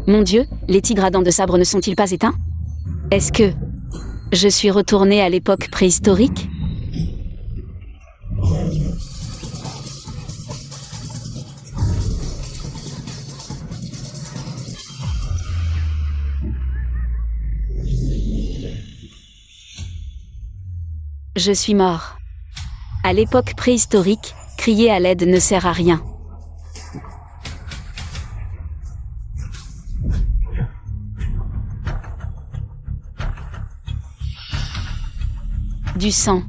Mon Dieu, les tigres à dents de sabre ne sont-ils pas éteints? Est-ce que je suis retournée à l'époque préhistorique? Je suis mort. À l'époque préhistorique, crier à l'aide ne sert à rien. Du sang.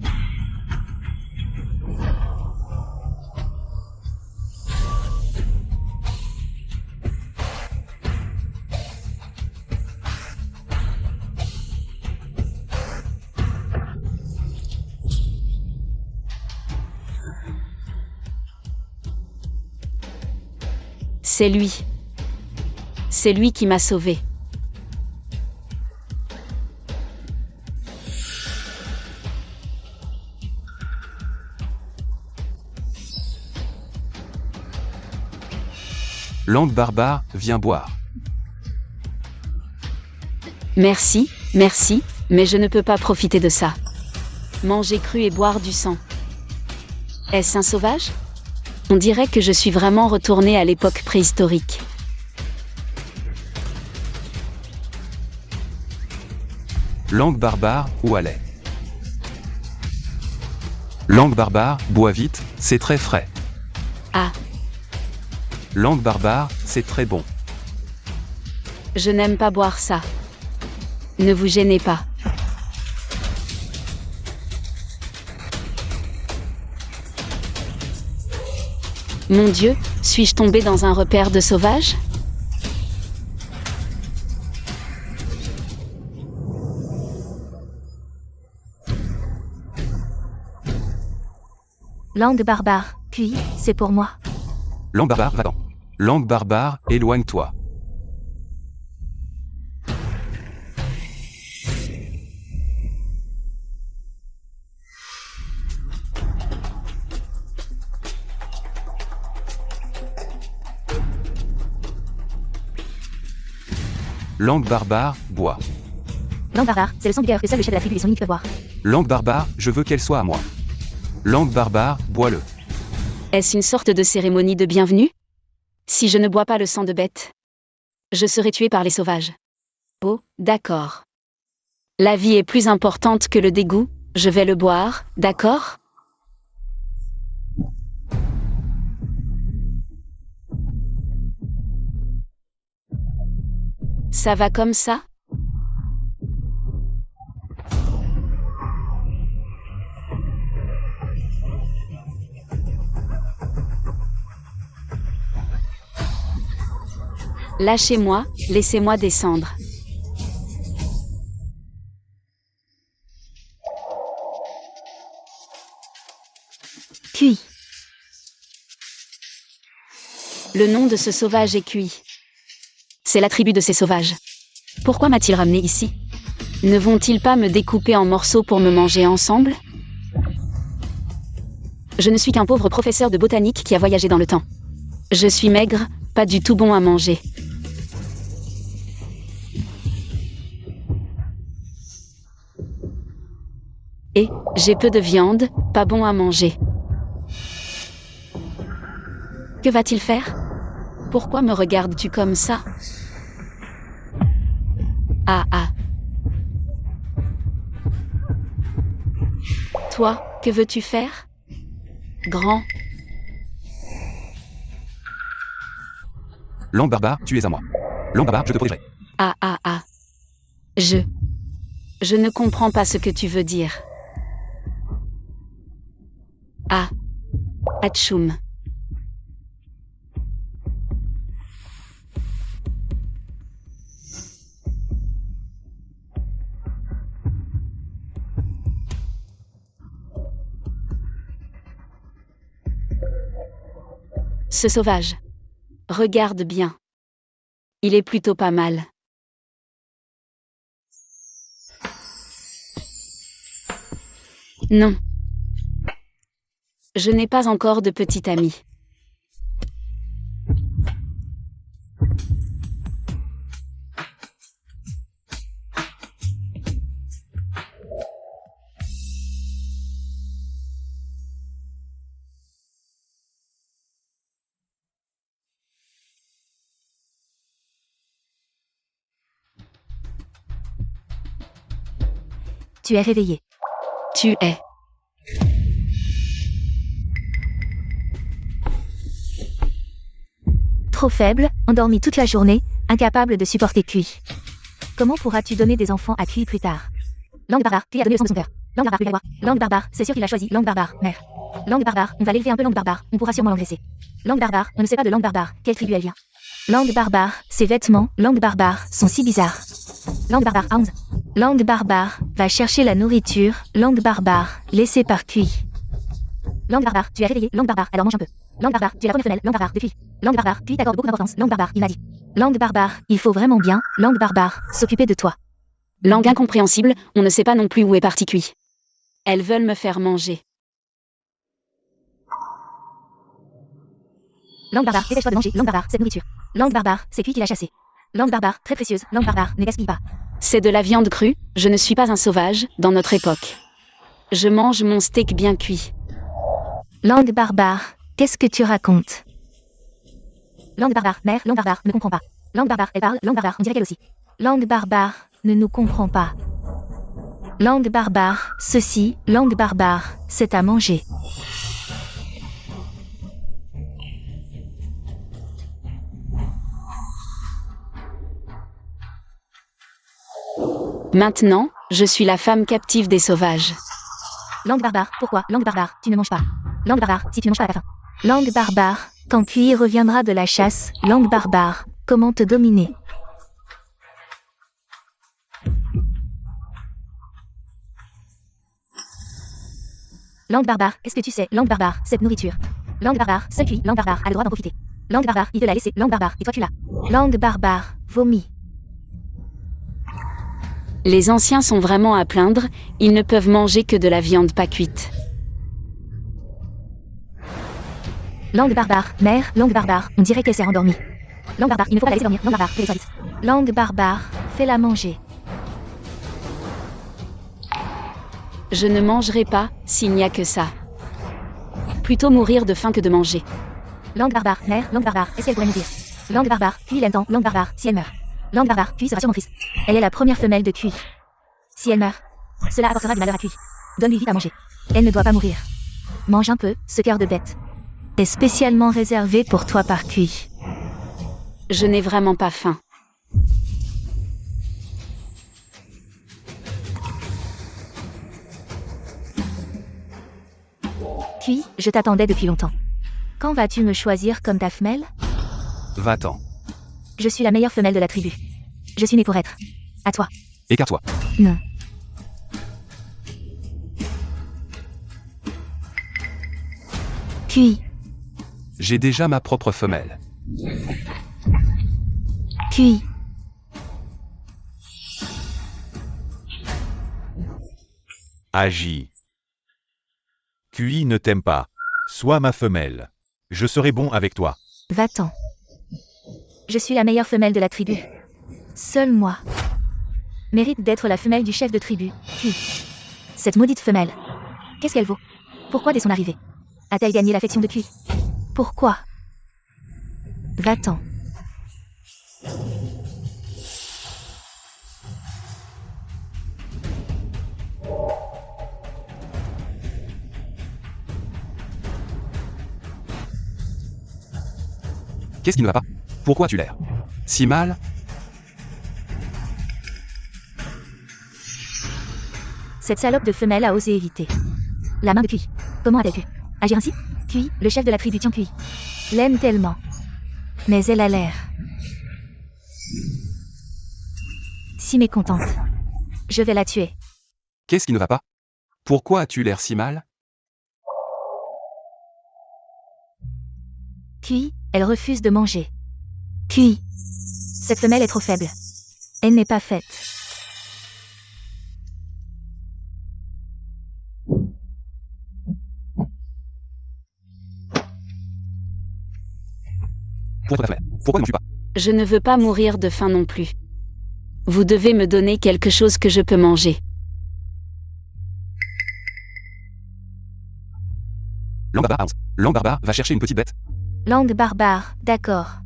C'est lui. C'est lui qui m'a sauvée. Langue barbare, viens boire. Merci, mais je ne peux pas profiter de ça. Manger cru et boire du sang. Est-ce un sauvage? On dirait que je suis vraiment retournée à l'époque préhistorique. Langue barbare, où allait? Langue barbare, bois vite, c'est très frais. Ah, Langue barbare, c'est très bon. je n'aime pas boire ça. Ne vous gênez pas. Mon Dieu, suis-je tombée dans un repère de sauvages? Langue barbare, puis, c'est pour moi. Langue barbare, va-t'en. Langue barbare, éloigne-toi. Langue barbare, bois. Langue barbare, c'est le sang vigueur que seul le chef de la tribu et son unique peut boire. Langue barbare, je veux qu'elle soit à moi. Langue barbare, bois-le. Est-ce une sorte de cérémonie de bienvenue? Si je ne bois pas le sang de bête, je serai tuée par les sauvages. Oh, d'accord. La vie est plus importante que le dégoût, je vais le boire, d'accord? Ça va comme ça? Lâchez-moi, laissez-moi descendre. Cuit. Le nom de ce sauvage est Cuit. C'est la tribu de ces sauvages. Pourquoi m'a-t-il ramené ici? Ne vont-ils pas me découper en morceaux pour me manger ensemble? Je ne suis qu'un pauvre professeur de botanique qui a voyagé dans le temps. Je suis maigre, pas du tout bon à manger. Et j'ai peu de viande, pas bon à manger. Que va-t-il faire? Pourquoi me regardes-tu comme ça? Ah ah. Toi, que veux-tu faire? Grand. Langue barbare, tu es à moi. Langue barbare, je te protégerai. Ah ah ah. Je ne comprends pas ce que tu veux dire. Ah. Atchoum. Ce sauvage. Regarde bien. Il est plutôt pas mal. Non. Je n'ai pas encore de petit ami. tu es réveillé. Tu es. Trop faible, endormi toute la journée, incapable de supporter QI. Comment pourras-tu donner des enfants à QI plus tard? Langue barbare, QI a donné le sang de son cœur. Langue barbare, voir. Langue barbare, c'est sûr qu'il a choisi. Langue barbare, mère. Langue barbare, on va l'élever un peu langue barbare, on pourra sûrement l'engraisser. Langue barbare, on ne sait pas de langue barbare, quelle tribu elle vient. Langue barbare, ses vêtements, langue barbare, sont si bizarres. Langue barbare, Hans. Langue barbare, va chercher la nourriture, langue barbare, laissée par QI. Langue barbare, tu es réveillé, langue barbare, alors mange un peu. Langue barbare, tu es la première femelle, langue barbare, depuis. Langue barbare, QI t'accorde beaucoup d'importance, langue barbare, il m'a dit. Langue barbare, il faut vraiment bien, langue barbare, s'occuper de toi. Langue incompréhensible, on ne sait pas non plus où est parti QI. Elles veulent me faire manger. Langue barbare, dépêche-toi de manger, langue barbare, cette nourriture. Langue barbare, c'est QI qui l'a chassée. Langue barbare, très précieuse, langue barbare, ne gaspille pas. C'est de la viande crue, je ne suis pas un sauvage, dans notre époque. Je mange mon steak bien cuit. Langue barbare, qu'est-ce que tu racontes? Langue barbare, mère, langue barbare, ne comprend pas. Langue barbare, elle parle, langue barbare, on dirait qu'elle aussi. Langue barbare, ne nous comprend pas. Langue barbare, ceci, langue barbare, c'est à manger. Maintenant, je suis la femme captive des sauvages. Langue barbare, pourquoi? Langue barbare, tu ne manges pas. Langue barbare, si tu ne manges pas à la fin. Langue barbare, quand QI reviendra de la chasse, langue barbare, comment te dominer? Langue barbare, qu'est-ce que tu sais? Langue barbare, cette nourriture. Langue barbare, seul QI, langue barbare, a le droit d'en profiter. Langue barbare, il te l'a laissé, langue barbare, et toi tu l'as. Langue barbare, vomi. Les anciens sont vraiment à plaindre, ils ne peuvent manger que de la viande pas cuite. Langue barbare, mère, langue barbare, on dirait qu'elle s'est endormie. Langue barbare, il ne faut pas la laisser dormir, langue barbare, fais-les vite. Langue barbare, fais-la manger. Je ne mangerai pas, s'il n'y a que ça. Plutôt mourir de faim que de manger. Langue barbare, mère, langue barbare, est-ce qu'elle pourrait nous dire? Langue barbare, QI l'aime tant, langue barbare, si elle meurt. Langue barbare, QI sera sûrement triste. Elle est la première femelle de QI. Si elle meurt, cela apportera du malheur à QI. Donne-lui vite à manger. Elle ne doit pas mourir. Mange un peu, ce cœur de bête. Est spécialement réservé pour toi par QI. Je n'ai vraiment pas faim. QI, je t'attendais depuis longtemps. Quand vas-tu me choisir comme ta femelle? Va-t'en. Je suis la meilleure femelle de la tribu. Je suis née pour être. À toi. Écarte-toi. Non. QI. J'ai déjà ma propre femelle. QI. Agis. QI ne t'aime pas. Sois ma femelle. Je serai bon avec toi. Va-t'en. Je suis la meilleure femelle de la tribu. Seule moi mérite d'être la femelle du chef de tribu, QI. Cette maudite femelle. Qu'est-ce qu'elle vaut? Pourquoi dès son arrivée a-t-elle gagné l'affection de QI? Pourquoi? Va-t'en. Qu'est-ce qui ne va pas? Pourquoi as-tu l'air si mal? Cette salope de femelle a osé éviter la main de QI. Comment a-t-elle pu agir ainsi? QI, le chef de la tribu tient QI. L'aime tellement. Mais elle a l'air si mécontente. Je vais la tuer. Qu'est-ce qui ne va pas? Pourquoi as-tu l'air si mal? QI, elle refuse de manger. QI. Cette femelle est trop faible. Elle n'est pas faite. Pour ta femelle. Pourquoi ne manges-tu pas? Je ne veux pas mourir de faim non plus. Vous devez me donner quelque chose que je peux manger. Langue barbare, Hans. Langue barbare, va chercher une petite bête. Langue barbare, d'accord.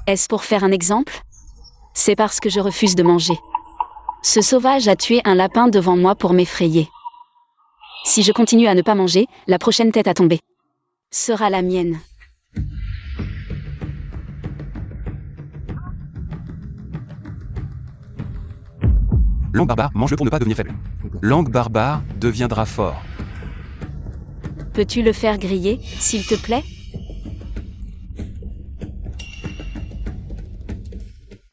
Est-ce pour faire un exemple? C'est parce que je refuse de manger. Ce sauvage a tué un lapin devant moi pour m'effrayer. Si je continue à ne pas manger, la prochaine tête à tomber sera la mienne. Langue barbare, mange-le pour ne pas devenir faible. Langue barbare deviendra fort. Peux-tu le faire griller, s'il te plaît?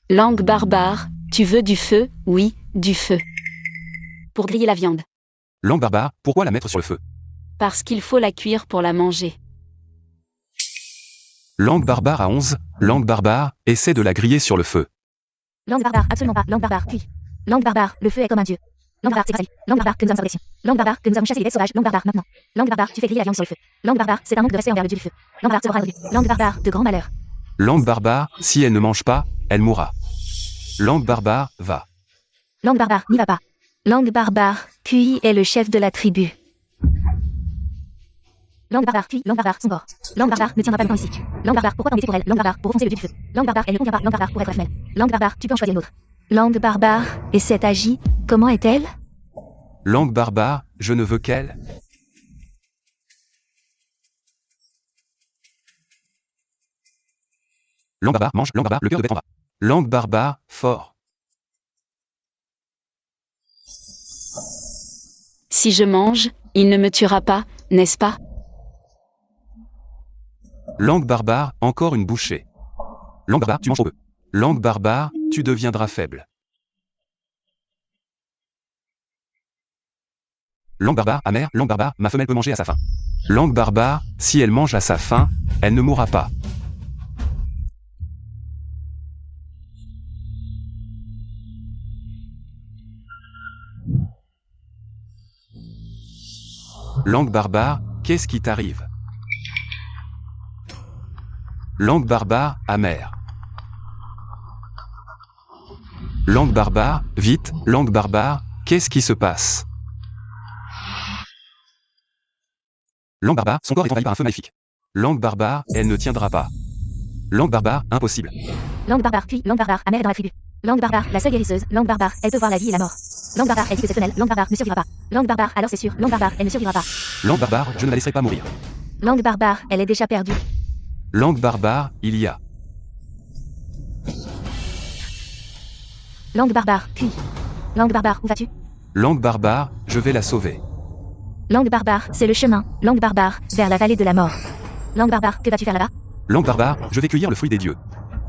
Langue barbare, tu veux du feu? Oui, du feu. Pour griller la viande. Langue barbare, pourquoi la mettre sur le feu? Parce qu'il faut la cuire pour la manger. Langue barbare à 11. Langue barbare, essaie de la griller sur le feu. Langue barbare, absolument pas. Langue barbare, cuit. Langue barbare, le feu est comme un dieu. Langue barbare, c'est facile. Langue barbare, que nous avons sa protection. Langue barbare, que nous avons chassé les bêtes sauvages. Langue barbare, maintenant. Langue barbare, tu fais griller la viande sur le feu. Langue barbare, c'est un manque de respect envers le dieu du feu. Langue barbare, se fera résoudre. Langue barbare, de grand malheur. Langue barbare, si elle ne mange pas, elle mourra. Langue barbare, va. Langue barbare, n'y va pas. Langue barbare, QI est le chef de la tribu. Langue barbare, QI, langue barbare, son corps. Langue barbare, ne tiendra pas longtemps ici. Langue barbare, pourquoi t'embêter pour elle? Langue barbare, pour offenser le dieu du feu. Langue barbare, elle ne convient pas. Langue barbare, pour être femelle. Langue barbare, tu peux en choisir une autre. Langue barbare, et cette Agi, comment est-elle? Langue barbare, je ne veux qu'elle. Langue barbare, mange, langue barbare, le cœur de bête en va. Langue barbare, fort. Si je mange, il ne me tuera pas, n'est-ce pas? Langue barbare, encore une bouchée. Langue barbare, tu manges trop peu. Langue barbare, tu deviendras faible. Langue barbare, amère, langue barbare, ma femelle peut manger à sa faim. Langue barbare, si elle mange à sa faim, elle ne mourra pas. Langue barbare, qu'est-ce qui t'arrive? Langue barbare, amère. Langue barbare, vite, langue barbare, qu'est-ce qui se passe? Langue barbare, son corps est envahi par un feu maléfique. Langue barbare, elle ne tiendra pas. Langue barbare, impossible. Langue barbare, puis langue barbare, amère est dans la tribu. Langue barbare, la seule guérisseuse. Langue barbare, elle peut voir la vie et la mort. Langue barbare, elle dit que cette femelle, langue barbare, ne survivra pas. Langue barbare, alors c'est sûr, langue barbare, elle ne survivra pas. Langue barbare, je ne la laisserai pas mourir. Langue barbare, elle est déjà perdue. Langue barbare, il y a. Langue barbare, puis. Langue barbare, où vas-tu? Langue barbare, je vais la sauver. Langue barbare, c'est le chemin. Langue barbare, vers la vallée de la mort. Langue barbare, que vas-tu faire là-bas? Langue barbare, je vais cueillir le fruit des dieux.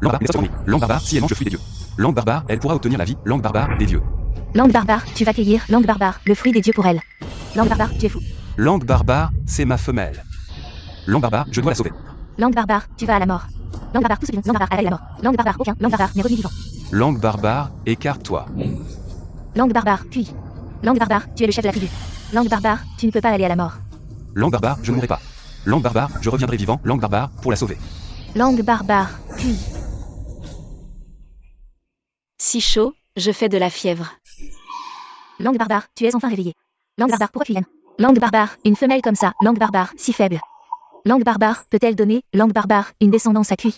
Langue barbare, langue barbare, si elle mange le fruit des dieux. Langue barbare, elle pourra obtenir la vie. Langue barbare, des dieux. Langue barbare, tu vas cueillir. Langue barbare, le fruit des dieux pour elle. Langue barbare, tu es fou. Langue barbare, c'est ma femelle. Langue barbare, je dois la sauver. Langue barbare, tu vas à la mort. Langue barbare, tout ce langue barbare, à la mort. Langue barbare, aucun. Langue barbare, n'est revenu vivant. Langue barbare, écarte-toi. Langue barbare, puis. Langue barbare, tu es le chef de la tribu. Langue barbare, tu ne peux pas aller à la mort. Langue barbare, je ne mourrai pas. Langue barbare, je reviendrai vivant. Langue barbare, pour la sauver. Langue barbare, puis. Si chaud, je fais de la fièvre. Langue barbare, tu es enfin réveillé. Langue barbare, pourquoi tu viennes? Langue barbare, une femelle comme ça. Langue barbare, si faible. Langue barbare, peut-elle donner, langue barbare, une descendance à QI?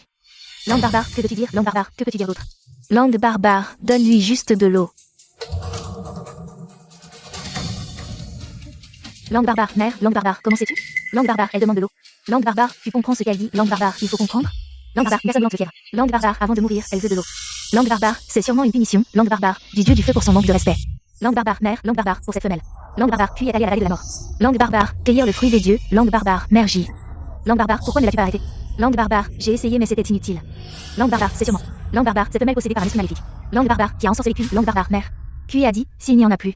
Langue barbare, que veux-tu dire? Langue barbare, que peux-tu dire d'autre? Langue barbare, donne-lui juste de l'eau. Langue barbare, mère, langue barbare, comment sais-tu? Langue barbare, elle demande de l'eau. Langue barbare, tu comprends ce qu'elle dit? Langue barbare, il faut comprendre. Langue barbare, personne blanche de fièvre. Langue barbare, avant de mourir, elle veut de l'eau. Langue barbare, c'est sûrement une punition. Langue barbare, du dieu du feu pour son manque de respect. Langue barbare, mère, langue barbare, pour cette femelle. Langue barbare, puis est allée à la vallée de la mort. Langue barbare, cueillir le fruit des dieux. Langue barbare, mère J. Langue barbare, pourquoi ne l'as-tu pas arrêté? Langue barbare, j'ai essayé mais c'était inutile. Langue barbare, c'est sûrement. Langue barbare, cette femelle possédée par un esprit maléfique. Langue barbare, qui a ensorcelé Q. Langue barbare, mère. Q a dit, s'il n'y en a plus.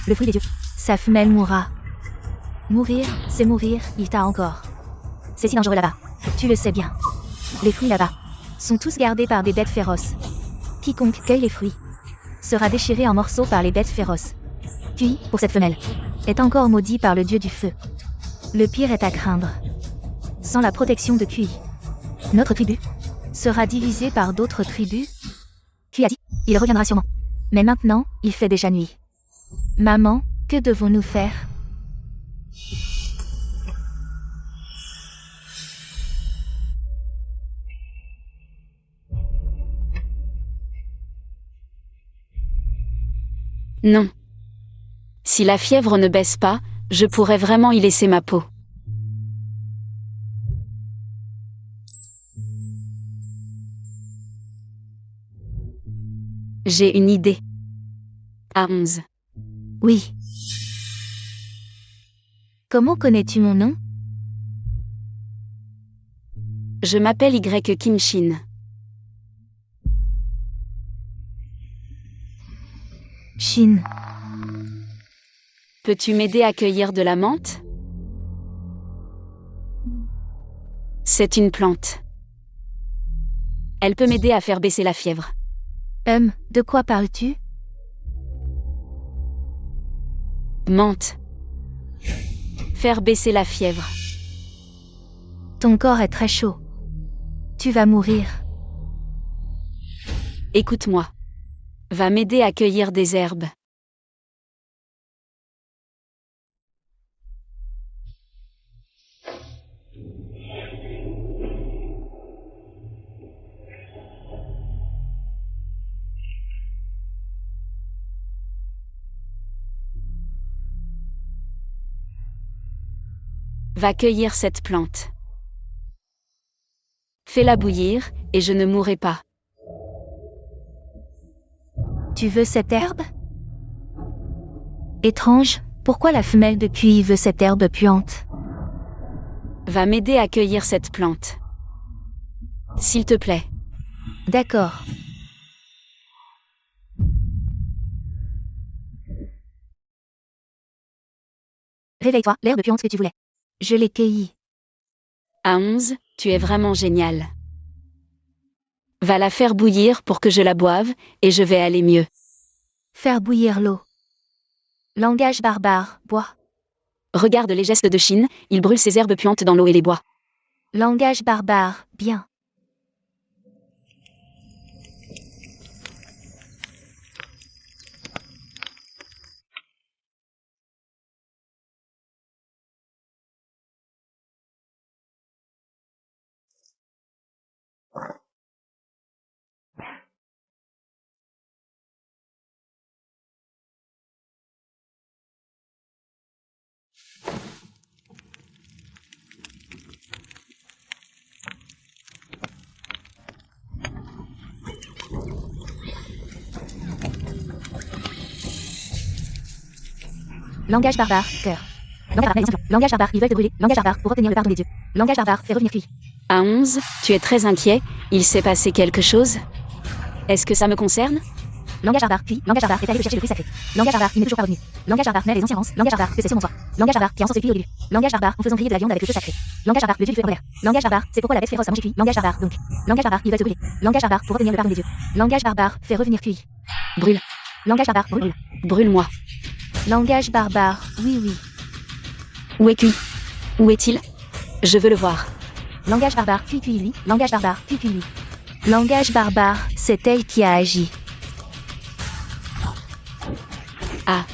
Le fruit des dieux. Sa femelle mourra. Mourir, c'est mourir, il t'a encore. C'est si dangereux là-bas. Tu le sais bien. Les fruits là-bas sont tous gardés par des bêtes féroces. Quiconque cueille les fruits sera déchiré en morceaux par les bêtes féroces. Puis, pour cette femelle, est encore maudit par le dieu du feu. Le pire est à craindre. Sans la protection de QI, notre tribu sera divisée par d'autres tribus. Qui a dit, il reviendra sûrement. Mais maintenant, il fait déjà nuit. Maman, que devons-nous faire? Non. Si la fièvre ne baisse pas, je pourrais vraiment y laisser ma peau. J'ai une idée. À 11. Oui. Comment connais-tu mon nom? Je m'appelle Y Kim Shin. Shin. Peux-tu m'aider à cueillir de la menthe? C'est une plante. Elle peut m'aider à faire baisser la fièvre. De quoi parles-tu? Menthe. Faire baisser la fièvre. Ton corps est très chaud. Tu vas mourir. Écoute-moi. Va m'aider à cueillir des herbes. Va cueillir cette plante. Fais-la bouillir, et je ne mourrai pas. Tu veux cette herbe? Étrange, pourquoi la femelle de Kui veut cette herbe puante? Va m'aider à cueillir cette plante. S'il te plaît. D'accord. Réveille-toi, l'herbe puante que tu voulais. Je l'ai cueillie. À 11, tu es vraiment génial. Va la faire bouillir pour que je la boive, et je vais aller mieux. Faire bouillir l'eau. Langage barbare, bois. Regarde les gestes de Shin, il brûle ses herbes puantes dans l'eau et les bois. Langage barbare, bien. Langage barbare, cœur. Langage barbare, ils veulent te brûler. Langage barbare, pour obtenir le pardon des dieux. Langage barbare, fait revenir Kui. À 11, tu es très inquiet, il s'est passé quelque chose? Est-ce que ça me concerne? Langage barbare, Kui. Langage barbare, est allé chercher le fruit sacré. Langage barbare, il n'est toujours pas revenu. Langage barbare, mère les anciens rances. Langage barbare, que c'est sur mon toit. Langage barbare, qui a ensorcellé Kui au début. Langage barbare, en faisant griller de la viande avec le feu sacré. Langage barbare, le dieu du feu en l'air. Langage barbare, c'est pourquoi la bête féroce a mangé Kui. Langage barbare, donc. Langage barbare, ils veulent te brûler. Langage barbare, pour obtenir le pardon des dieux. Langage barbare, fait revenir Kui. Brûle. Langage barbare, brûle. Brûle-moi. Langage barbare, oui, oui. Où est Kui? Où est-il? Je veux le voir. Langage barbare, Kui lui. Langage barbare, Kui lui. Langage barbare, c'est elle qui a agi. Ah.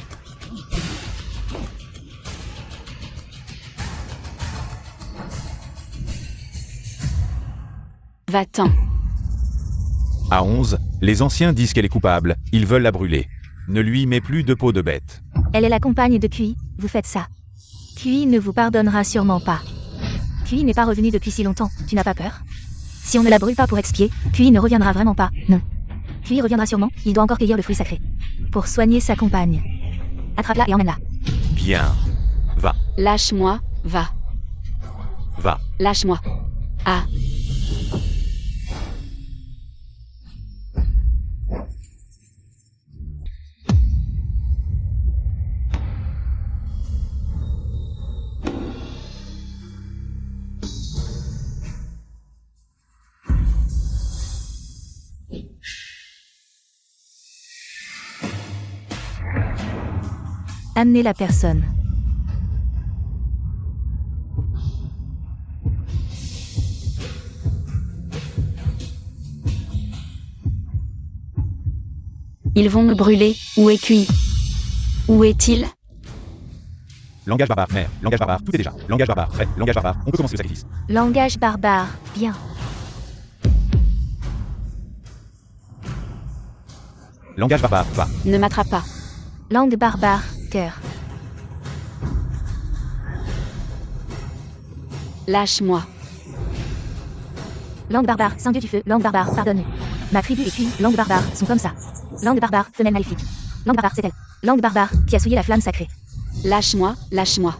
Va-t'en. À 11, les anciens disent qu'elle est coupable, ils veulent la brûler. Ne lui mets plus de peau de bête. Elle est la compagne de Kui, vous faites ça. Kui ne vous pardonnera sûrement pas. Kui n'est pas revenu depuis si longtemps, tu n'as pas peur? Si on ne la brûle pas pour expier, Kui ne reviendra vraiment pas, non. Kui reviendra sûrement, il doit encore cueillir le fruit sacré. Pour soigner sa compagne. Attrape-la et emmène-la. Bien. Va, Lâche-moi, va. va. Lâche-moi. Ah. Amenez la personne. Ils vont me brûler, où est Kui? Où est-il? Langage barbare, mère. Langage barbare, tout est déjà. Langage barbare, prêt. Langage barbare, on peut commencer le sacrifice. Langage barbare, bien. Langage barbare, va. Ne m'attrape pas. Langue barbare, cœur. Lâche-moi. Langue barbare, saint dieu du feu, langue barbare, pardonne. Ma tribu et Kui, langue barbare, sont comme ça. Langue barbare, femelle maléfique. Langue barbare, c'est elle. Langue barbare, qui a souillé la flamme sacrée. Lâche-moi, lâche-moi.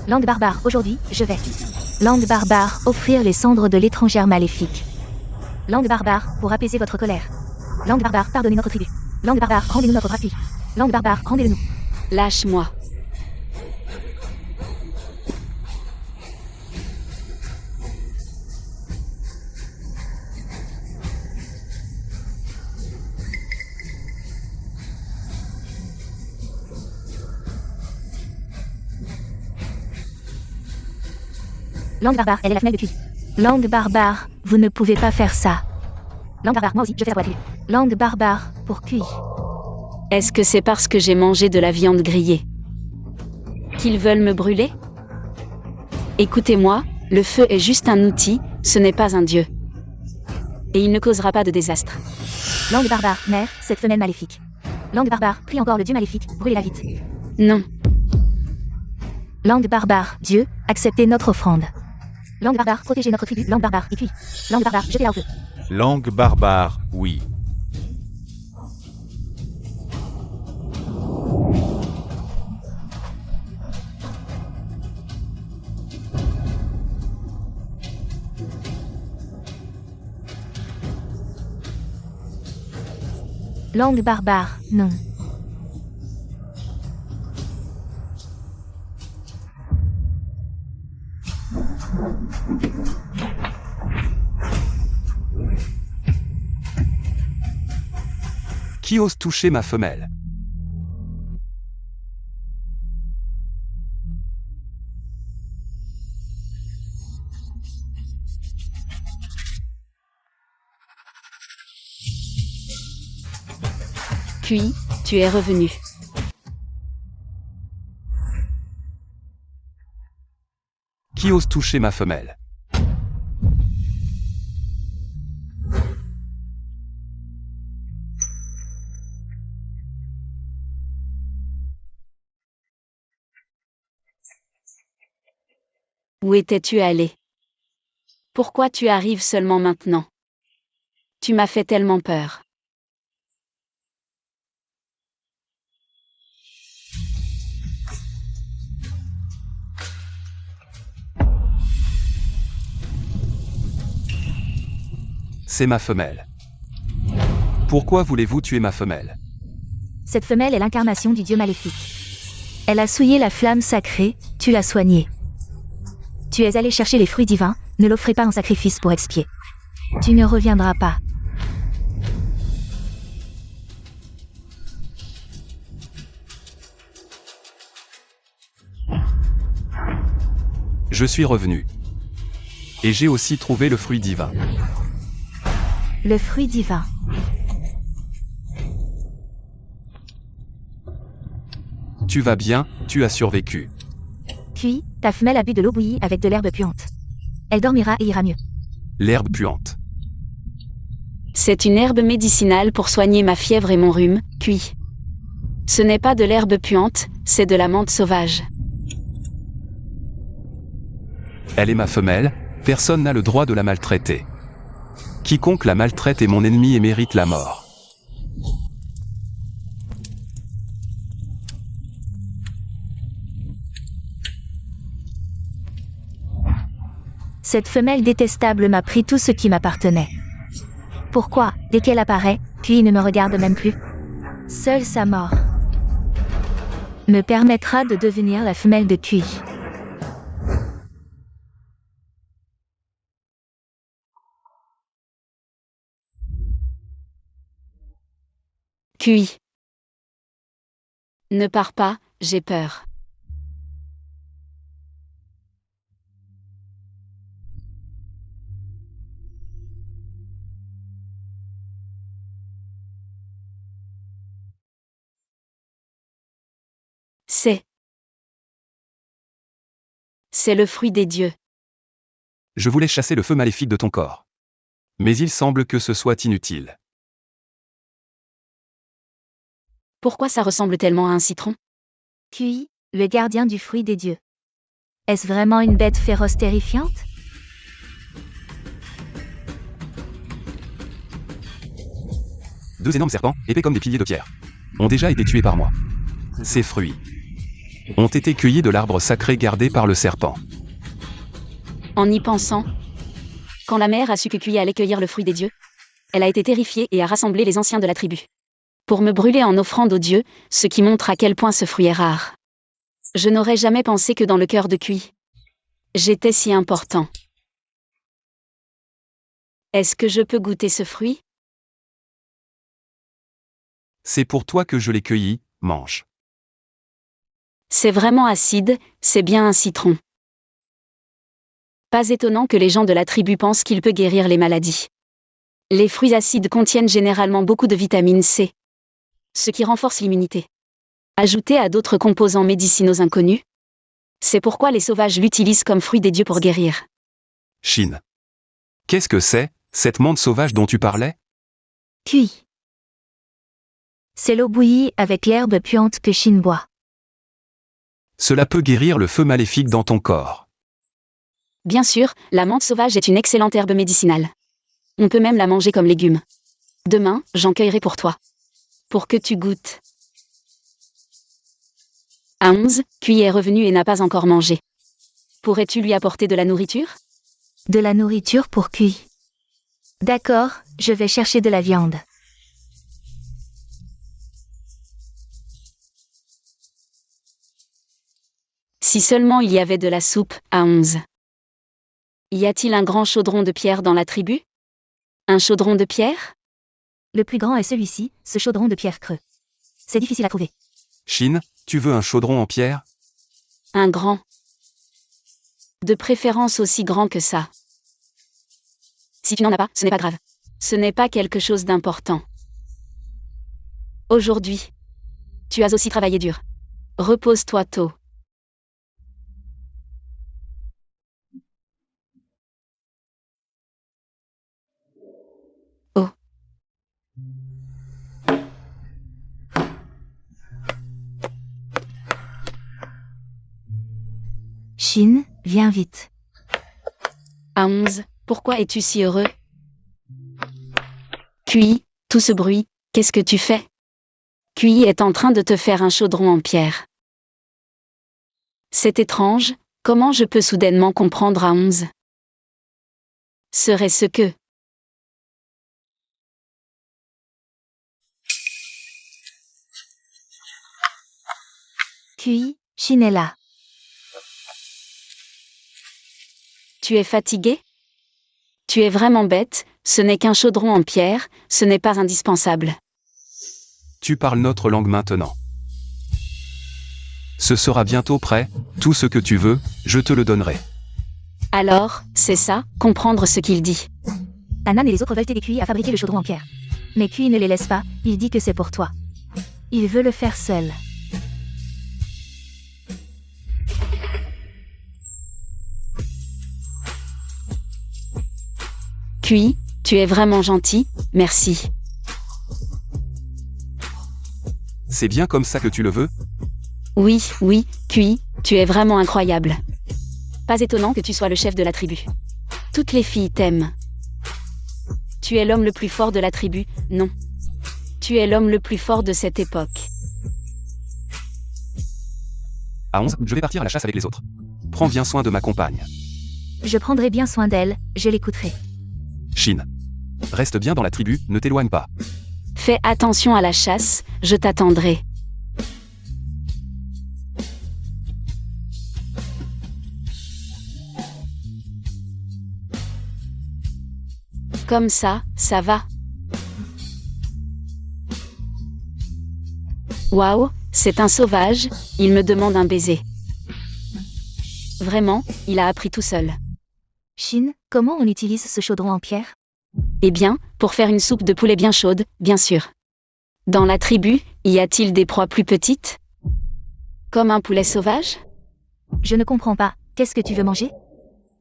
Langue barbare, aujourd'hui, je vais. Langue barbare, offrir les cendres de l'étrangère maléfique. Langue barbare, pour apaiser votre colère. Langue barbare, pardonnez notre tribu. Langue barbare, rendez-nous notre appui. Langue barbare, rendez-le nous. Lâche-moi. Langue barbare, elle est la femelle de Kui. Langue barbare, vous ne pouvez pas faire ça. Langue barbare, moi aussi, je fais la voix de la tribu. Langue barbare, pour Kui. Est-ce que c'est parce que j'ai mangé de la viande grillée qu'ils veulent me brûler? Écoutez-moi, le feu est juste un outil, ce n'est pas un dieu. Et il ne causera pas de désastre. Langue barbare, mère, cette femelle maléfique. Langue barbare, prie encore le dieu maléfique, brûlez-la vite. Non. Langue barbare, Dieu, acceptez notre offrande. Langue barbare, protégez notre tribu, langue barbare, et Kui. Langue barbare, jetez-la au feu. Langue barbare, oui. Langue barbare, non. Qui ose toucher ma femelle? Kui, tu es revenu. Qui ose toucher ma femelle? Où étais-tu allé? Pourquoi tu arrives seulement maintenant? Tu m'as fait tellement peur. C'est ma femelle. Pourquoi voulez-vous tuer ma femelle? Cette femelle est l'incarnation du dieu maléfique. Elle a souillé la flamme sacrée, tu l'as soignée. Tu es allé chercher les fruits divins, ne l'offrez pas en sacrifice pour expier. Tu ne reviendras pas. Je suis revenu. Et j'ai aussi trouvé le fruit divin. Le fruit divin. Tu vas bien, tu as survécu. Puis, ta femelle a bu de l'eau bouillie avec de l'herbe puante. Elle dormira et ira mieux. L'herbe puante. C'est une herbe médicinale pour soigner ma fièvre et mon rhume, Kui. Ce n'est pas de l'herbe puante, c'est de la menthe sauvage. Elle est ma femelle, personne n'a le droit de la maltraiter. Quiconque la maltraite est mon ennemi et mérite la mort. Cette femelle détestable m'a pris tout ce qui m'appartenait. Pourquoi, dès qu'elle apparaît, puis ne me regarde même plus? Seule sa mort me permettra de devenir la femelle de Kui. Kui. Ne pars pas, j'ai peur. C'est le fruit des dieux. Je voulais chasser le feu maléfique de ton corps. Mais il semble que ce soit inutile. Pourquoi ça ressemble tellement à un citron? QI, le gardien du fruit des dieux. Est-ce vraiment une bête féroce terrifiante? Deux énormes serpents, épais comme des piliers de pierre, ont déjà été tués par moi. Ces fruits ont été cueillis de l'arbre sacré gardé par le serpent. En y pensant, quand la mère a su que Kui allait cueillir le fruit des dieux, elle a été terrifiée et a rassemblé les anciens de la tribu pour me brûler en offrande aux dieux, ce qui montre à quel point ce fruit est rare. Je n'aurais jamais pensé que dans le cœur de Kui, j'étais si important. Est-ce que je peux goûter ce fruit? C'est pour toi que je l'ai cueilli, mange. C'est vraiment acide, c'est bien un citron. Pas étonnant que les gens de la tribu pensent qu'il peut guérir les maladies. Les fruits acides contiennent généralement beaucoup de vitamine C, ce qui renforce l'immunité. Ajouté à d'autres composants médicinaux inconnus, c'est pourquoi les sauvages l'utilisent comme fruit des dieux pour guérir. Shin. Qu'est-ce que c'est, cette menthe sauvage dont tu parlais? QI. C'est l'eau bouillie avec l'herbe puante que Shin boit. Cela peut guérir le feu maléfique dans ton corps. Bien sûr, la menthe sauvage est une excellente herbe médicinale. On peut même la manger comme légume. Demain, j'en cueillerai pour toi. Pour que tu goûtes. À 11, Kui est revenu et n'a pas encore mangé. Pourrais-tu lui apporter de la nourriture? De la nourriture pour QI. D'accord, je vais chercher de la viande. Si seulement il y avait de la soupe, à 11. Y a-t-il un grand chaudron de pierre dans la tribu? Un chaudron de pierre? Le plus grand est celui-ci, ce chaudron de pierre creux. C'est difficile à trouver. Shin, tu veux un chaudron en pierre? Un grand. De préférence aussi grand que ça. Si tu n'en as pas, ce n'est pas grave. Ce n'est pas quelque chose d'important. Aujourd'hui, tu as aussi travaillé dur. Repose-toi tôt. Oh. Shin, viens vite. À 11, pourquoi es-tu si heureux? Kui, tout ce bruit, qu'est-ce que tu fais? Kui est en train de te faire un chaudron en pierre. C'est étrange, comment je peux soudainement comprendre à 11? Serait-ce que... QI, Shin est là. Tu es fatigué? Tu es vraiment bête, ce n'est qu'un chaudron en pierre, ce n'est pas indispensable. Tu parles notre langue maintenant. Ce sera bientôt prêt, tout ce que tu veux, je te le donnerai. Alors, c'est ça, comprendre ce qu'il dit. Anan et les autres veulent aider QI à fabriquer le chaudron en pierre. Mais QI ne les laisse pas, il dit que c'est pour toi. Il veut le faire seul. Kui, tu es vraiment gentil, merci. C'est bien comme ça que tu le veux? Oui, oui, Kui, tu es vraiment incroyable. Pas étonnant que tu sois le chef de la tribu. Toutes les filles t'aiment. Tu es l'homme le plus fort de la tribu, non. Tu es l'homme le plus fort de cette époque. À 11, je vais partir à la chasse avec les autres. Prends bien soin de ma compagne. Je prendrai bien soin d'elle, je l'écouterai. Shin. Reste bien dans la tribu, ne t'éloigne pas. Fais attention à la chasse, je t'attendrai. Comme ça va. Waouh, c'est un sauvage, il me demande un baiser. Vraiment, il a appris tout seul. Shin, comment on utilise ce chaudron en pierre? Eh bien, pour faire une soupe de poulet bien chaude, bien sûr. Dans la tribu, y a-t-il des proies plus petites? Comme un poulet sauvage? Je ne comprends pas, qu'est-ce que tu veux manger?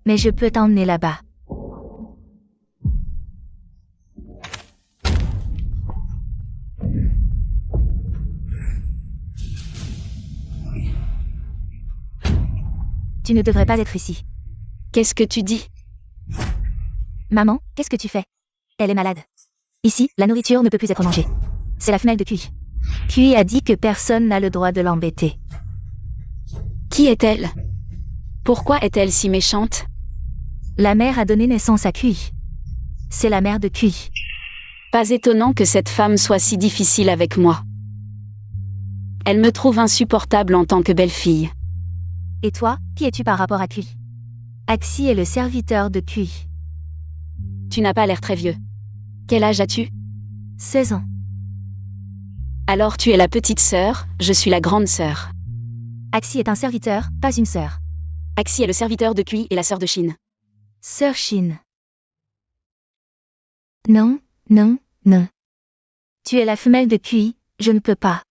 Mais je peux t'emmener là-bas. Tu ne devrais pas être ici. Qu'est-ce que tu dis? Maman, qu'est-ce que tu fais? Elle est malade. Ici, la nourriture ne peut plus être mangée. C'est la femelle de Kui. Kui a dit que personne n'a le droit de l'embêter. Qui est-elle? Pourquoi est-elle si méchante? La mère a donné naissance à Kui. C'est la mère de Kui. Pas étonnant que cette femme soit si difficile avec moi. Elle me trouve insupportable en tant que belle-fille. Et toi, qui es-tu par rapport à Kui? Axi est le serviteur de Kui. Tu n'as pas l'air très vieux. Quel âge as-tu? 16 ans. Alors tu es la petite sœur, je suis la grande sœur. Axi est un serviteur, pas une sœur. Axi est le serviteur de Kui et la sœur de Shin. Sœur Shin. Non, non, non. Tu es la femelle de Kui, je ne peux pas.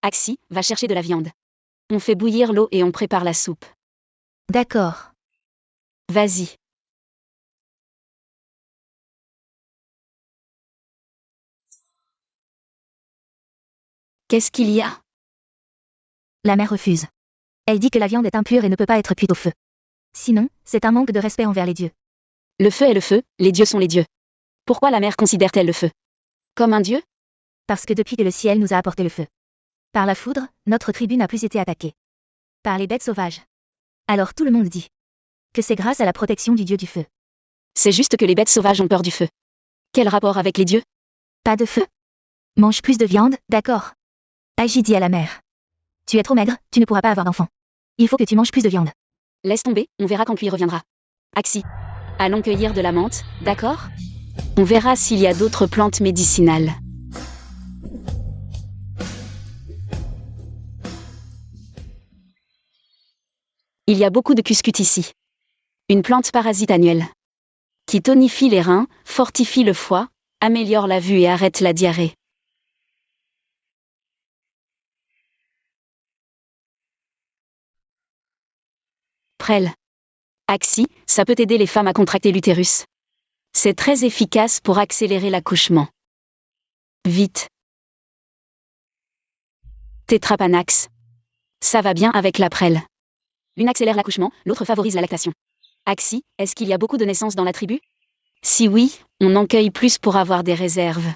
Axi, va chercher de la viande. On fait bouillir l'eau et on prépare la soupe. D'accord. Vas-y. Qu'est-ce qu'il y a? La mère refuse. Elle dit que la viande est impure et ne peut pas être cuite au feu. Sinon, c'est un manque de respect envers les dieux. Le feu est le feu, les dieux sont les dieux. Pourquoi la mère considère-t-elle le feu comme un dieu? Parce que depuis que le ciel nous a apporté le feu. Par la foudre, notre tribu n'a plus été attaquée. Par les bêtes sauvages. Alors tout le monde dit que c'est grâce à la protection du dieu du feu. C'est juste que les bêtes sauvages ont peur du feu. Quel rapport avec les dieux? Pas de feu. Mange plus de viande, d'accord. Agi dit à la mère. Tu es trop maigre, tu ne pourras pas avoir d'enfant. Il faut que tu manges plus de viande. Laisse tomber, on verra quand Kui reviendra. Axi. Allons cueillir de la menthe, d'accord? On verra s'il y a d'autres plantes médicinales. Il y a beaucoup de cuscut ici. Une plante parasite annuelle. Qui tonifie les reins, fortifie le foie, améliore la vue et arrête la diarrhée. Prêle. Axi, ça peut aider les femmes à contracter l'utérus. C'est très efficace pour accélérer l'accouchement. Vite. Tétrapanax. Ça va bien avec la prêle. L'une accélère l'accouchement, l'autre favorise la lactation. Axi, est-ce qu'il y a beaucoup de naissances dans la tribu? Si oui, on en cueille plus pour avoir des réserves.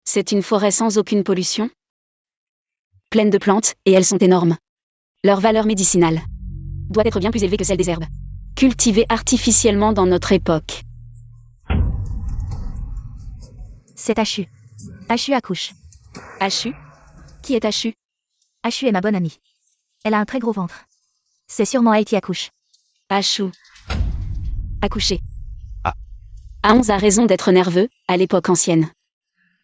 C'est une forêt sans aucune pollution. Pleine de plantes, et elles sont énormes. Leur valeur médicinale doit être bien plus élevée que celle des herbes cultivées artificiellement dans notre époque. C'est Achu. Achu accouche. Achu? Qui est Achu? Achu est ma bonne amie. Elle a un très gros ventre. C'est sûrement elle qui accouche. Achu. Accoucher. Ah. Aonz a raison d'être nerveux, à l'époque ancienne.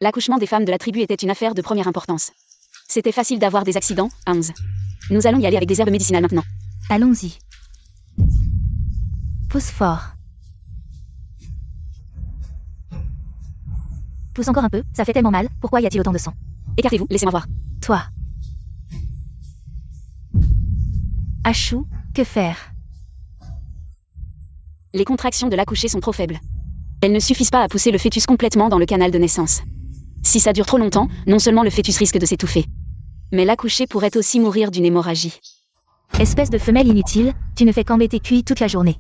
L'accouchement des femmes de la tribu était une affaire de première importance. C'était facile d'avoir des accidents, Aonz. Nous allons y aller avec des herbes médicinales maintenant. Allons-y. Pousse fort. Pousse encore un peu, ça fait tellement mal, pourquoi y a-t-il autant de sang? Écartez-vous, laissez-moi voir. Toi. Achou, que faire? Les contractions de l'accoucher sont trop faibles. Elles ne suffisent pas à pousser le fœtus complètement dans le canal de naissance. Si ça dure trop longtemps, non seulement le fœtus risque de s'étouffer, mais l'accoucher pourrait aussi mourir d'une hémorragie. Espèce de femelle inutile, tu ne fais qu'embêter Kui toute la journée.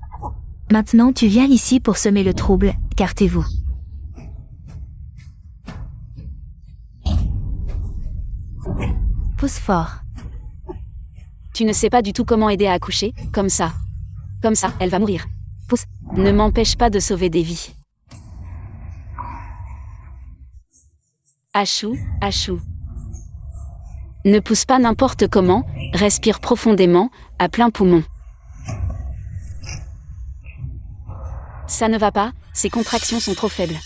Maintenant tu viens ici pour semer le trouble, écartez-vous. Pousse fort. Tu ne sais pas du tout comment aider à accoucher, comme ça. Comme ça, elle va mourir. Pousse. Ne m'empêche pas de sauver des vies. Achou, achou. Ne pousse pas n'importe comment, respire profondément, à plein poumon. Ça ne va pas, ces contractions sont trop faibles.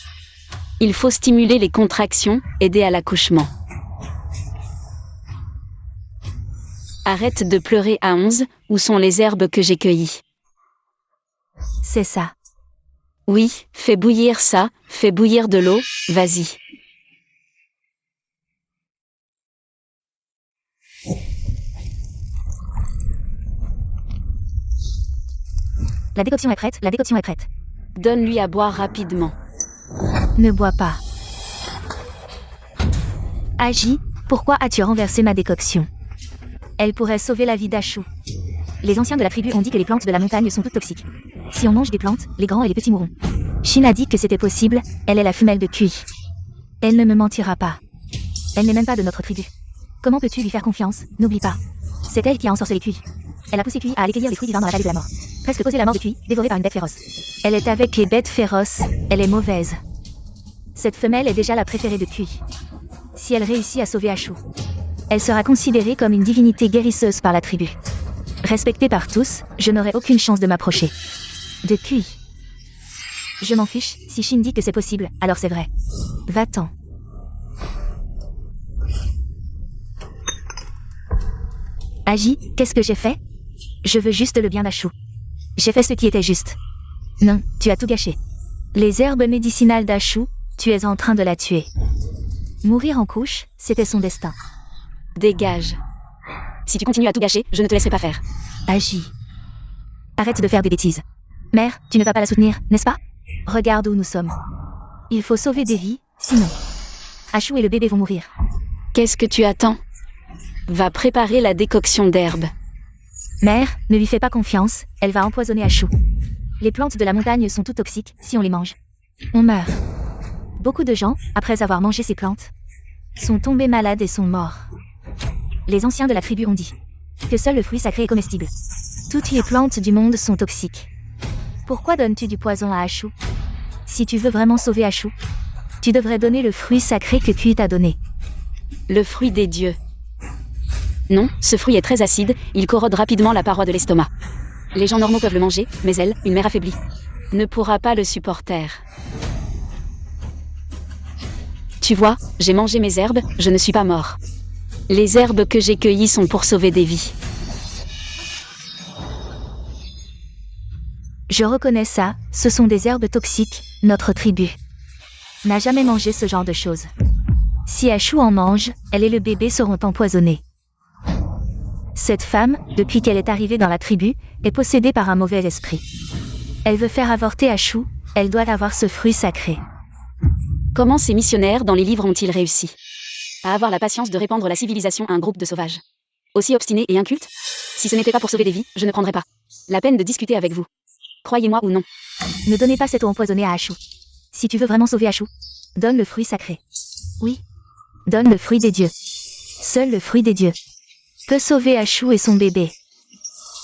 Il faut stimuler les contractions, aider à l'accouchement. Arrête de pleurer à 11, où sont les herbes que j'ai cueillies? C'est ça. Oui, fais bouillir ça, fais bouillir de l'eau, vas-y. La décoction est prête, la décoction est prête. Donne-lui à boire rapidement. Ne bois pas. Agi, pourquoi as-tu renversé ma décoction? Elle pourrait sauver la vie d'Achou. Les anciens de la tribu ont dit que les plantes de la montagne sont toutes toxiques. Si on mange des plantes, les grands et les petits mourront. Shin a dit que c'était possible, elle est la femelle de Kui. Elle ne me mentira pas. Elle n'est même pas de notre tribu. Comment peux-tu lui faire confiance? N'oublie pas. C'est elle qui a ensorcelé Kui. Elle a poussé Kui à aller cueillir les fruits divins dans la vallée de la mort. Presque causé la mort de Kui, dévorée par une bête féroce. Elle est avec les bêtes féroces, elle est mauvaise. Cette femelle est déjà la préférée de Kui. Si elle réussit à sauver Achou, elle sera considérée comme une divinité guérisseuse par la tribu. Respectée par tous, je n'aurai aucune chance de m'approcher. De Kui. Je m'en fiche, si Shin dit que c'est possible, alors c'est vrai. Va-t'en. Agi, qu'est-ce que j'ai fait? Je veux juste le bien d'Achou. J'ai fait ce qui était juste. Non, tu as tout gâché. Les herbes médicinales d'Achou, tu es en train de la tuer. Mourir en couche, c'était son destin. Dégage. Si tu continues à tout gâcher, je ne te laisserai pas faire. Agi. Arrête de faire des bêtises. Mère, tu ne vas pas la soutenir, n'est-ce pas? Regarde où nous sommes. Il faut sauver des vies, sinon Achou et le bébé vont mourir. Qu'est-ce que tu attends? Va préparer la décoction d'herbe. Mère, ne lui fais pas confiance, elle va empoisonner Achou. Les plantes de la montagne sont toutes toxiques, si on les mange, on meurt. Beaucoup de gens, après avoir mangé ces plantes, sont tombés malades et sont morts. Les anciens de la tribu ont dit que seul le fruit sacré est comestible. Toutes les plantes du monde sont toxiques. Pourquoi donnes-tu du poison à Achou? Si tu veux vraiment sauver Achou, tu devrais donner le fruit sacré que Kui t'a donné. Le fruit des dieux. Non, ce fruit est très acide, il corrode rapidement la paroi de l'estomac. Les gens normaux peuvent le manger, mais elle, une mère affaiblie, ne pourra pas le supporter. Tu vois, j'ai mangé mes herbes, je ne suis pas mort. Les herbes que j'ai cueillies sont pour sauver des vies. Je reconnais ça, ce sont des herbes toxiques, notre tribu n'a jamais mangé ce genre de choses. Si Achou en mange, elle et le bébé seront empoisonnés. Cette femme, depuis qu'elle est arrivée dans la tribu, est possédée par un mauvais esprit. Elle veut faire avorter Achou, elle doit avoir ce fruit sacré. Comment ces missionnaires dans les livres ont-ils réussi à avoir la patience de répandre la civilisation à un groupe de sauvages aussi obstinés et incultes? Si ce n'était pas pour sauver des vies, je ne prendrais pas la peine de discuter avec vous. Croyez-moi ou non. Ne donnez pas cette eau empoisonnée à Achou. Si tu veux vraiment sauver Achou, donne le fruit sacré. Oui. Donne le fruit des dieux. Seul le fruit des dieux peut sauver Achou et son bébé.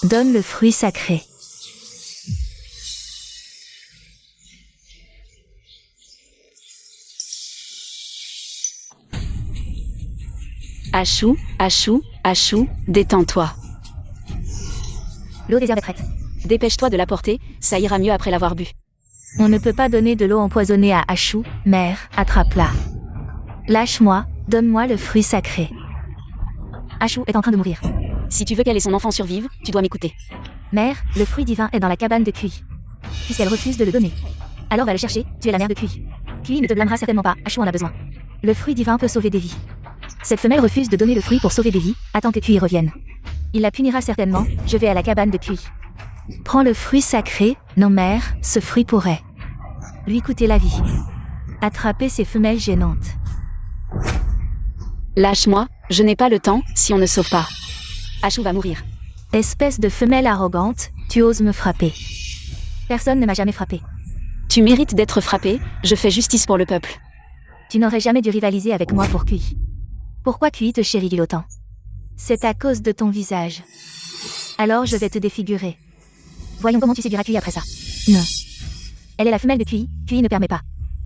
Donne le fruit sacré. Achou, Achou, Achou, détends-toi. L'eau des herbes est prête. Dépêche-toi de l'apporter, ça ira mieux après l'avoir bu. On ne peut pas donner de l'eau empoisonnée à Achou, mère, attrape-la. Lâche-moi, donne-moi le fruit sacré. Achou est en train de mourir. Si tu veux qu'elle et son enfant survivent, tu dois m'écouter. Mère, le fruit divin est dans la cabane de Kui. Puisqu'elle refuse de le donner, alors va le chercher, tu es la mère de Kui. Kui ne te blâmera certainement pas, Achou en a besoin. Le fruit divin peut sauver des vies. Cette femelle refuse de donner le fruit pour sauver des vies, attends que Kui revienne. Il la punira certainement, je vais à la cabane de Kui. Prends le fruit sacré, non mère, ce fruit pourrait lui coûter la vie. Attraper ces femelles gênantes. Lâche-moi, je n'ai pas le temps, si on ne sauve pas. Achou va mourir. Espèce de femelle arrogante, tu oses me frapper. Personne ne m'a jamais frappé. Tu mérites d'être frappé, je fais justice pour le peuple. Tu n'aurais jamais dû rivaliser avec moi pour Kui. Pourquoi Kui te chérit autant? C'est à cause de ton visage. Alors je vais te défigurer. Voyons comment tu séduiras Kui après ça. Non. Elle est la femelle de Kui, Kui ne permet pas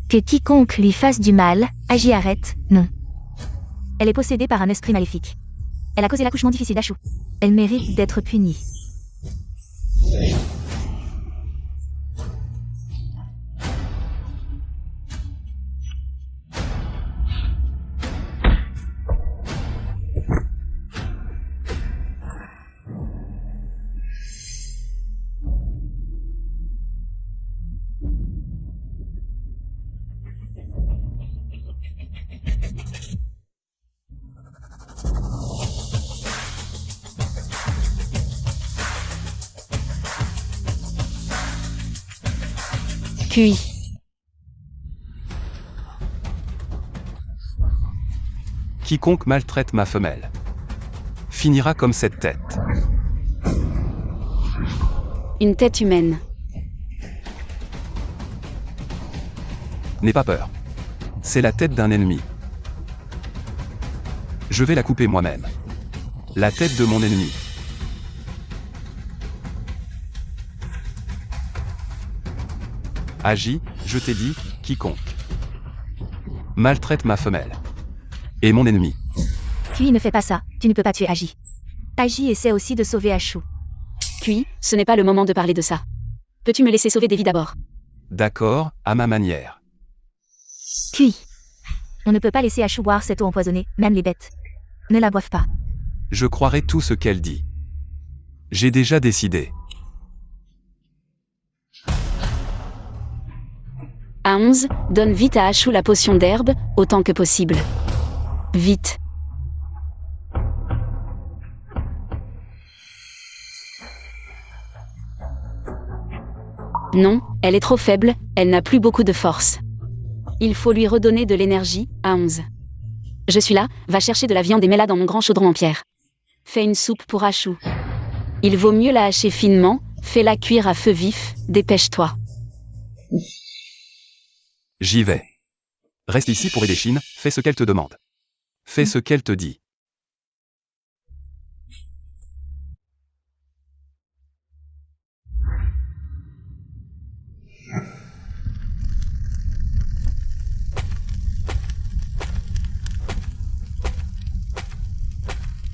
que quiconque lui fasse du mal, Agi arrête, non. Elle est possédée par un esprit maléfique. Elle a causé l'accouchement difficile d'Achou. Elle mérite d'être punie. Kui. Quiconque maltraite ma femelle finira comme cette tête. Une tête humaine. N'aie pas peur. C'est la tête d'un ennemi. Je vais la couper moi-même. La tête de mon ennemi. Agis, je t'ai dit, quiconque maltraite ma femelle est mon ennemi. Kui ne fais pas ça, tu ne peux pas tuer Agi. Agi essaie aussi de sauver Ashu. Kui, ce n'est pas le moment de parler de ça. Peux-tu me laisser sauver des vies d'abord? D'accord, à ma manière. Kui. On ne peut pas laisser Ashu boire cette eau empoisonnée, même les bêtes. Ne la boivent pas. Je croirai tout ce qu'elle dit. J'ai déjà décidé. À 11, donne vite à Ashu la potion d'herbe, autant que possible. Vite. Non, elle est trop faible, elle n'a plus beaucoup de force. Il faut lui redonner de l'énergie, à 11. Je suis là, va chercher de la viande et mets-la dans mon grand chaudron en pierre. Fais une soupe pour Ashu. Il vaut mieux la hacher finement, fais-la cuire à feu vif, dépêche-toi. J'y vais. Reste ici pour aider Shin, fais ce qu'elle te demande. Fais ce qu'elle te dit.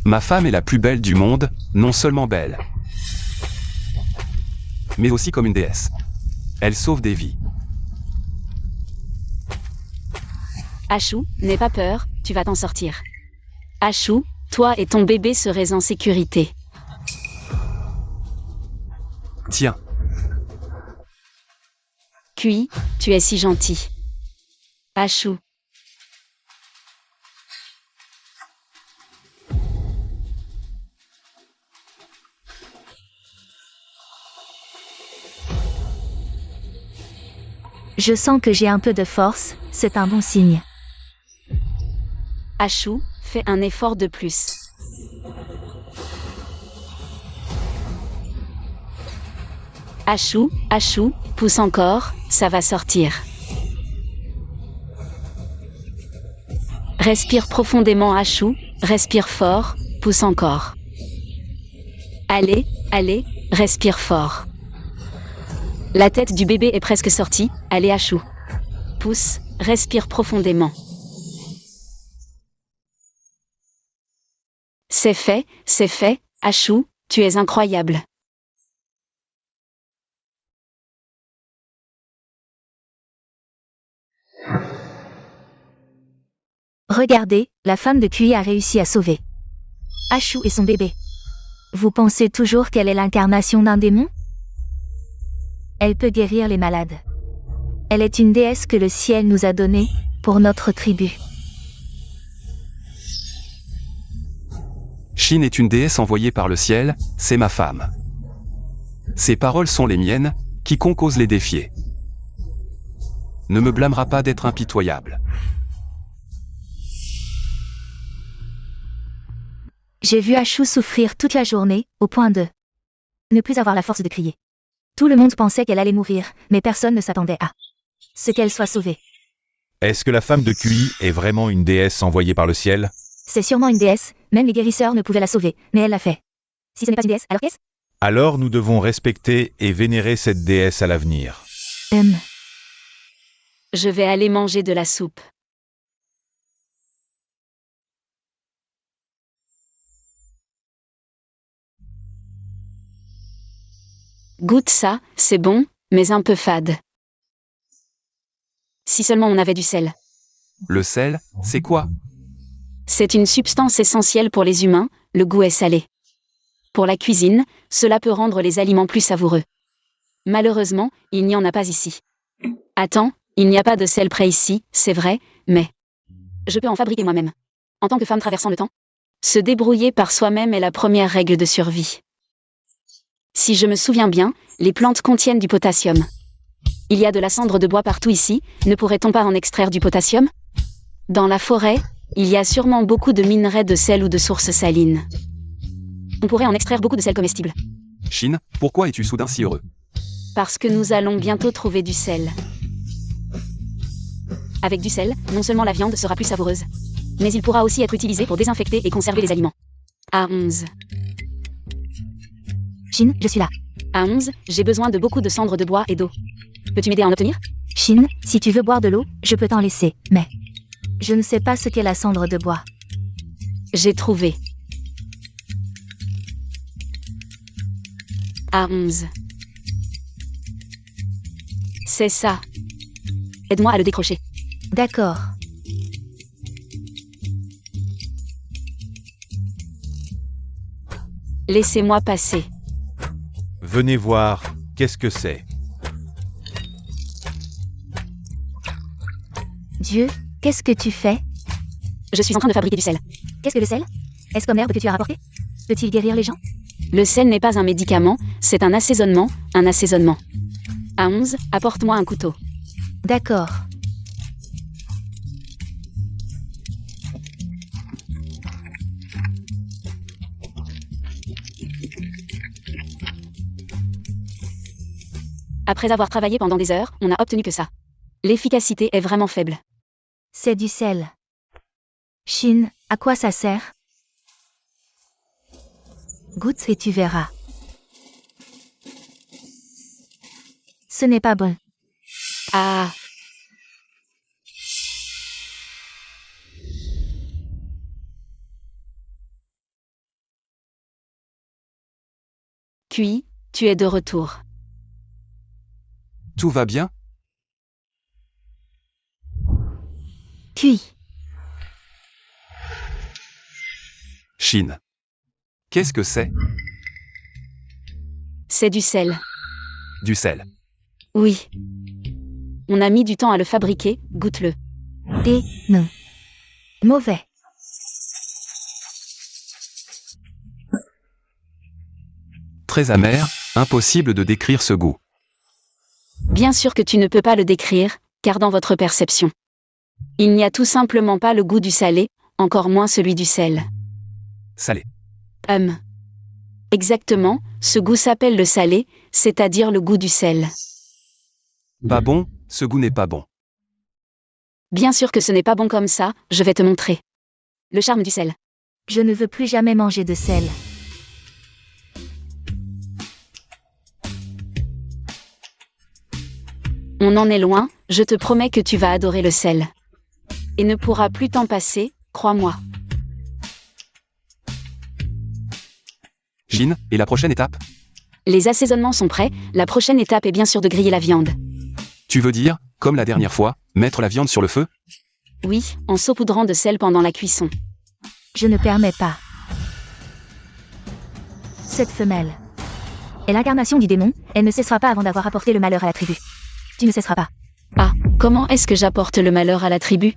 Ma femme est la plus belle du monde, non seulement belle, mais aussi comme une déesse. Elle sauve des vies. Ashu, n'aie pas peur, tu vas t'en sortir. Ashu, toi et ton bébé serez en sécurité. Tiens, Kui, tu es si gentil. Ashu. Je sens que j'ai un peu de force, c'est un bon signe. Ashu, fais un effort de plus. Ashu, Ashu, pousse encore, ça va sortir. Respire profondément Ashu, respire fort, pousse encore. Allez, allez, respire fort. La tête du bébé est presque sortie, allez Ashu. Pousse, respire profondément. C'est fait, Ashu, tu es incroyable. Regardez, la femme de Kui a réussi à sauver Ashu et son bébé. Vous pensez toujours qu'elle est l'incarnation d'un démon? Elle peut guérir les malades. Elle est une déesse que le ciel nous a donnée, pour notre tribu. Shin est une déesse envoyée par le ciel, c'est ma femme. Ses paroles sont les miennes, quiconque ose les défier ne me blâmera pas d'être impitoyable. J'ai vu Ashu souffrir toute la journée, au point de ne plus avoir la force de crier. Tout le monde pensait qu'elle allait mourir, mais personne ne s'attendait à ce qu'elle soit sauvée. Est-ce que la femme de Kui est vraiment une déesse envoyée par le ciel? C'est sûrement une déesse, même les guérisseurs ne pouvaient la sauver, mais elle l'a fait. Si ce n'est pas une déesse, alors qu'est-ce? Alors nous devons respecter et vénérer cette déesse à l'avenir. Je vais aller manger de la soupe. Goûte ça, c'est bon, mais un peu fade. Si seulement on avait du sel. Le sel, c'est quoi? C'est une substance essentielle pour les humains, le goût est salé. Pour la cuisine, cela peut rendre les aliments plus savoureux. Malheureusement, il n'y en a pas ici. Attends, il n'y a pas de sel près ici, c'est vrai, mais je peux en fabriquer moi-même. En tant que femme traversant le temps, se débrouiller par soi-même est la première règle de survie. Si je me souviens bien, les plantes contiennent du potassium. Il y a de la cendre de bois partout ici, ne pourrait-on pas en extraire du potassium? Dans la forêt, Il y a sûrement beaucoup de minerais de sel ou de sources salines. On pourrait en extraire beaucoup de sel comestible. Shin, pourquoi es-tu soudain si heureux? Parce que nous allons bientôt trouver du sel. Avec du sel, non seulement la viande sera plus savoureuse, mais il pourra aussi être utilisé pour désinfecter et conserver les aliments. À 11. Shin, je suis là. À 11, j'ai besoin de beaucoup de cendres de bois et d'eau. Peux-tu m'aider à en obtenir? Shin, si tu veux boire de l'eau, je peux t'en laisser, mais je ne sais pas ce qu'est la cendre de bois. J'ai trouvé. À 11. C'est ça. Aide-moi à le décrocher. D'accord. Laissez-moi passer. Venez voir, qu'est-ce que c'est? Dieu, qu'est-ce que tu fais? Je suis en train de fabriquer du sel. Qu'est-ce que le sel? Est-ce comme l'herbe que tu as rapporté? Peut-il guérir les gens? Le sel n'est pas un médicament, c'est un assaisonnement, À 11, apporte-moi un couteau. D'accord. Après avoir travaillé pendant des heures, on n'a obtenu que ça. L'efficacité est vraiment faible. C'est du sel. Shin, à quoi ça sert? Goûte et tu verras. Ce n'est pas bon. Ah. Cuit, tu es de retour. Tout va bien? Cuit. Shin. Qu'est-ce que c'est? C'est du sel. Du sel. Oui. On a mis du temps à le fabriquer, goûte-le. Et non. Mauvais. Très amer, impossible de décrire ce goût. Bien sûr que tu ne peux pas le décrire, car dans votre perception, il n'y a tout simplement pas le goût du salé, encore moins celui du sel. Salé. Exactement, ce goût s'appelle le salé, c'est-à-dire le goût du sel. Pas bon, ce goût n'est pas bon. Bien sûr que ce n'est pas bon comme ça, je vais te montrer. Le charme du sel. Je ne veux plus jamais manger de sel. On en est loin, je te promets que tu vas adorer le sel. Et ne pourra plus t'en passer, crois-moi. Shin, et la prochaine étape? Les assaisonnements sont prêts, la prochaine étape est bien sûr de griller la viande. Tu veux dire, comme la dernière fois, mettre la viande sur le feu? Oui, en saupoudrant de sel pendant la cuisson. Je ne permets pas. Cette femelle est l'incarnation du démon, elle ne cessera pas avant d'avoir apporté le malheur à la tribu. Tu ne cesseras pas. Ah, comment est-ce que j'apporte le malheur à la tribu?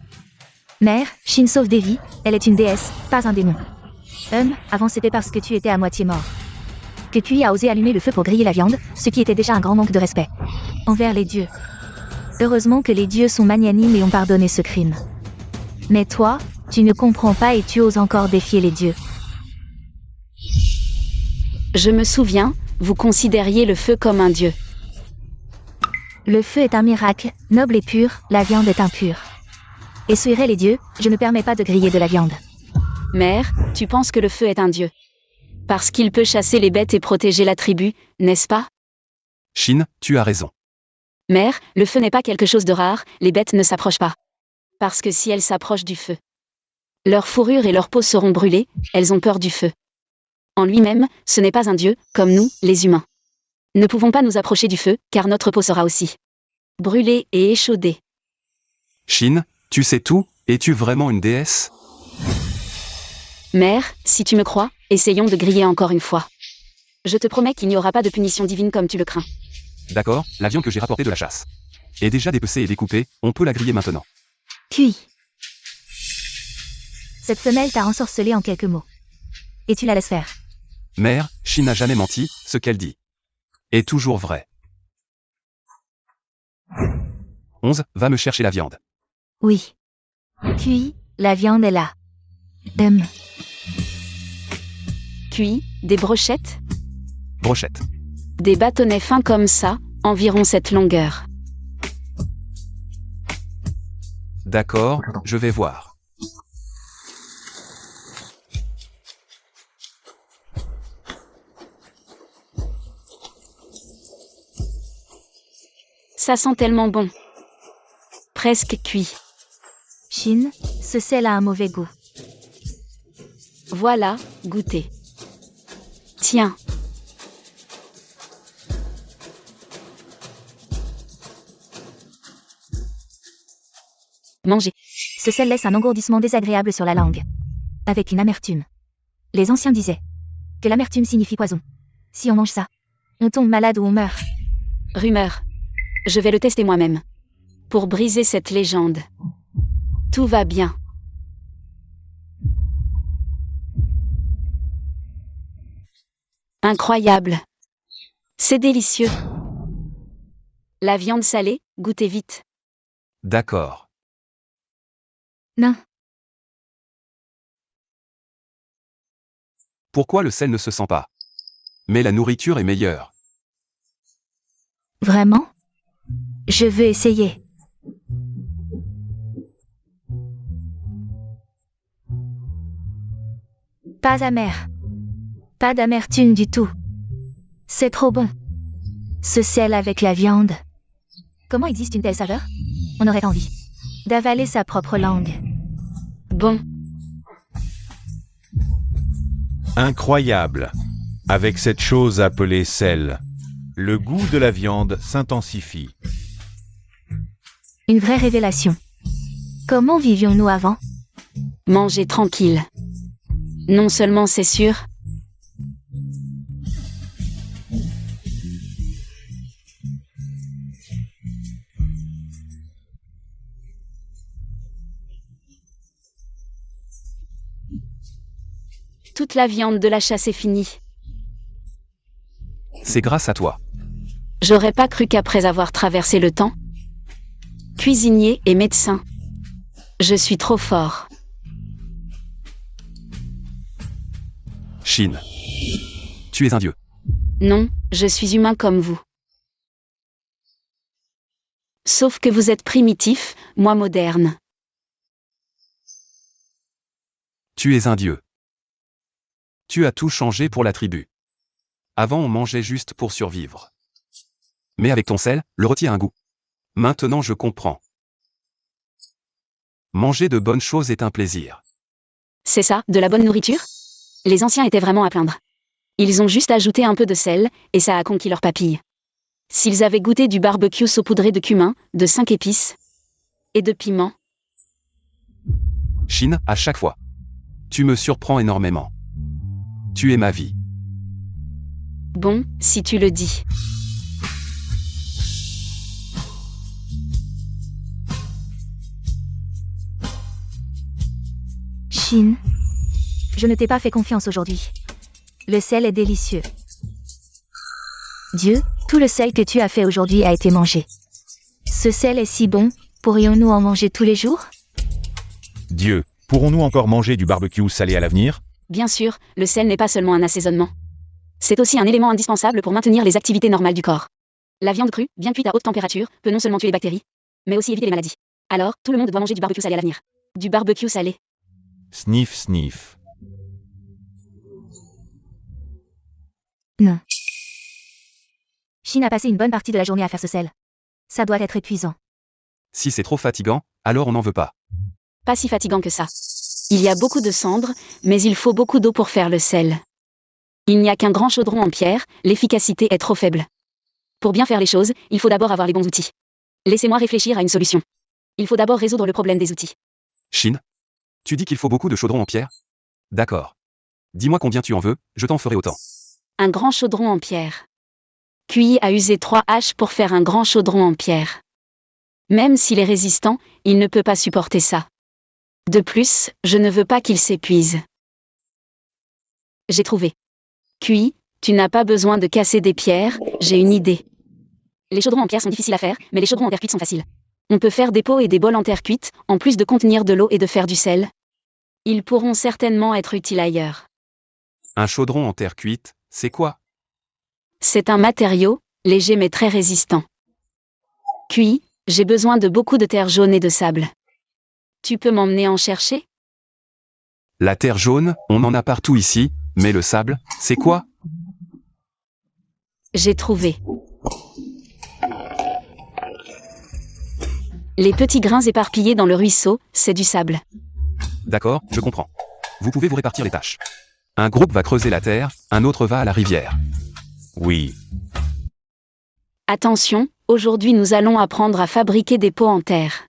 Mère, Shin sauve Devi, elle est une déesse, pas un démon. Avant c'était parce que tu étais à moitié mort. Que Kui a osé allumer le feu pour griller la viande, ce qui était déjà un grand manque de respect envers les dieux. Heureusement que les dieux sont magnanimes et ont pardonné ce crime. Mais toi, tu ne comprends pas et tu oses encore défier les dieux. Je me souviens, vous considériez le feu comme un dieu. Le feu est un miracle, noble et pur, la viande est impure. Et suivrai les dieux, je ne permets pas de griller de la viande. Mère, tu penses que le feu est un dieu. Parce qu'il peut chasser les bêtes et protéger la tribu, n'est-ce pas? Shin, tu as raison. Mère, le feu n'est pas quelque chose de rare, les bêtes ne s'approchent pas. Parce que si elles s'approchent du feu, leur fourrure et leur peau seront brûlées, elles ont peur du feu. En lui-même, ce n'est pas un dieu, comme nous, les humains. Ne pouvons pas nous approcher du feu, car notre peau sera aussi brûlée et échaudée. Shin, tu sais tout, es-tu vraiment une déesse? Mère, si tu me crois, essayons de griller encore une fois. Je te promets qu'il n'y aura pas de punition divine comme tu le crains. D'accord, la viande que j'ai rapportée de la chasse est déjà dépecée et découpée, on peut la griller maintenant. Kui. Cette femelle t'a ensorcelé en quelques mots. Et tu la laisses faire. Mère, Shin n'a jamais menti, ce qu'elle dit est toujours vrai. 11, va me chercher la viande. Oui. Kui, La viande est là. Cuit, des brochettes, Brochette. des bâtonnets fins comme ça, environ cette longueur. D'accord, je vais voir. Ça sent tellement bon. Presque cuit. Shin, ce sel a un mauvais goût. Voilà, goûtez. Tiens. Mangez. Ce sel laisse un engourdissement désagréable sur la langue. Avec une amertume. Les anciens disaient que l'amertume signifie poison. Si on mange ça, on tombe malade ou on meurt. Rumeur. Je vais le tester moi-même. Pour briser cette légende. Tout va bien. Incroyable. C'est délicieux. La viande salée, goûtez vite. D'accord. Non. Pourquoi le sel ne se sent pas? Mais la nourriture est meilleure. Vraiment? Je veux essayer. Pas amer. Pas d'amertume du tout. C'est trop bon. Ce sel avec la viande. Comment existe une telle saveur? On aurait envie d'avaler sa propre langue. Bon. Incroyable. Avec cette chose appelée sel, le goût de la viande s'intensifie. Une vraie révélation. Comment vivions-nous avant? Mangez tranquille. Non seulement c'est sûr. Toute la viande de la chasse est finie. C'est grâce à toi. J'aurais pas cru qu'après avoir traversé le temps, cuisinier et médecin, je suis trop fort. Shin. Tu es un dieu. Non, je suis humain comme vous. Sauf que vous êtes primitif, moi moderne. Tu es un dieu. Tu as tout changé pour la tribu. Avant on mangeait juste pour survivre. Mais avec ton sel, le rôti a un goût. Maintenant je comprends. Manger de bonnes choses est un plaisir. C'est ça, de la bonne nourriture? Les anciens étaient vraiment à plaindre. Ils ont juste ajouté un peu de sel, et ça a conquis leurs papilles. S'ils avaient goûté du barbecue saupoudré de cumin, de 5 épices, et de piment. Shin, à chaque fois. Tu me surprends énormément. Tu es ma vie. Bon, si tu le dis. Shin, je ne t'ai pas fait confiance aujourd'hui. Le sel est délicieux. Dieu, tout le sel que tu as fait aujourd'hui a été mangé. Ce sel est si bon, pourrions-nous en manger tous les jours? Dieu, pourrons-nous encore manger du barbecue salé à l'avenir? Bien sûr, le sel n'est pas seulement un assaisonnement. C'est aussi un élément indispensable pour maintenir les activités normales du corps. La viande crue, bien cuite à haute température, peut non seulement tuer les bactéries, mais aussi éviter les maladies. Alors, tout le monde doit manger du barbecue salé à l'avenir. Du barbecue salé. Sniff, sniff. Non. Shin a passé une bonne partie de la journée à faire ce sel. Ça doit être épuisant. Si c'est trop fatigant, alors on n'en veut pas. Pas si fatigant que ça. Il y a beaucoup de cendres, mais il faut beaucoup d'eau pour faire le sel. Il n'y a qu'un grand chaudron en pierre, l'efficacité est trop faible. Pour bien faire les choses, il faut d'abord avoir les bons outils. Laissez-moi réfléchir à une solution. Il faut d'abord résoudre le problème des outils. Shin. Tu dis qu'il faut beaucoup de chaudrons en pierre? D'accord. Dis-moi combien tu en veux, je t'en ferai autant. Un grand chaudron en pierre. Cuyi a usé 3 haches pour faire un grand chaudron en pierre. Même s'il est résistant, il ne peut pas supporter ça. De plus, je ne veux pas qu'il s'épuise. J'ai trouvé. Cuyi, tu n'as pas besoin de casser des pierres, j'ai une idée. Les chaudrons en pierre sont difficiles à faire, mais les chaudrons en terre cuite sont faciles. On peut faire des pots et des bols en terre cuite, en plus de contenir de l'eau et de faire du sel. Ils pourront certainement être utiles ailleurs. Un chaudron en terre cuite, c'est quoi? C'est un matériau, léger mais très résistant. Cuit, j'ai besoin de beaucoup de terre jaune et de sable. Tu peux m'emmener en chercher? La terre jaune, on en a partout ici, mais le sable, c'est quoi? J'ai trouvé. Les petits grains éparpillés dans le ruisseau, c'est du sable. D'accord, je comprends. Vous pouvez vous répartir les tâches. Un groupe va creuser la terre, un autre va à la rivière. Oui. Attention, aujourd'hui nous allons apprendre à fabriquer des pots en terre.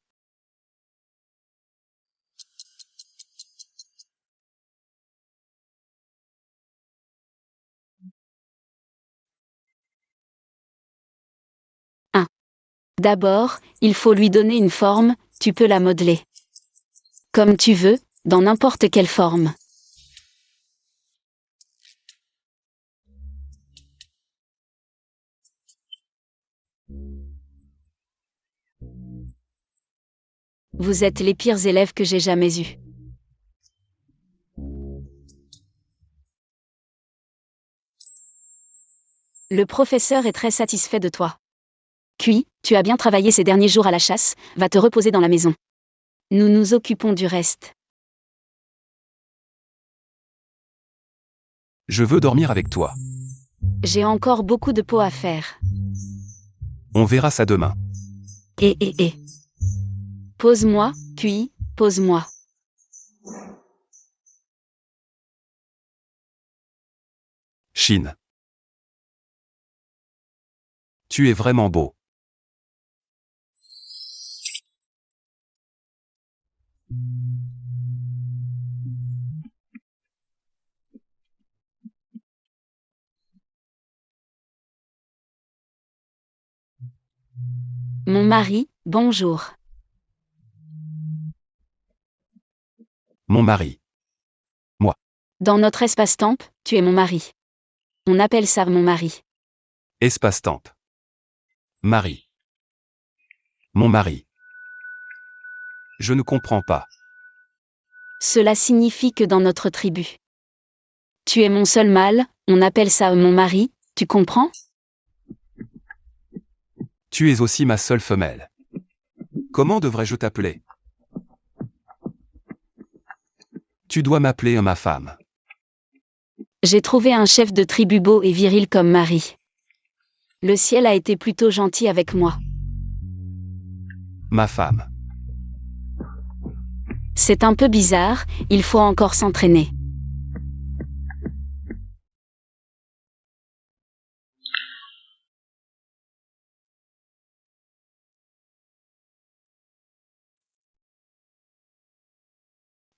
D'abord, il faut lui donner une forme, tu peux la modeler. Comme tu veux, dans n'importe quelle forme. Vous êtes les pires élèves que j'ai jamais eus. Le professeur est très satisfait de toi. Cui, tu as bien travaillé ces derniers jours à la chasse, va te reposer dans la maison. Nous nous occupons du reste. Je veux dormir avec toi. J'ai encore beaucoup de pots à faire. On verra ça demain. Et. Pose-moi, Cui, pose-moi. Chine. Tu es vraiment beau. Mon mari, bonjour. Mon mari. Dans notre espace-temps, tu es mon mari. On appelle ça mon mari. Espace-temps. Mari. Mon mari. Je ne comprends pas. Cela signifie que dans notre tribu. Tu es mon seul mâle, on appelle ça mon mari, tu comprends? Tu es aussi ma seule femelle. Comment devrais-je t'appeler? Tu dois m'appeler ma femme. J'ai trouvé un chef de tribu beau et viril comme mari. Le ciel a été plutôt gentil avec moi. Ma femme. C'est un peu bizarre, il faut encore s'entraîner.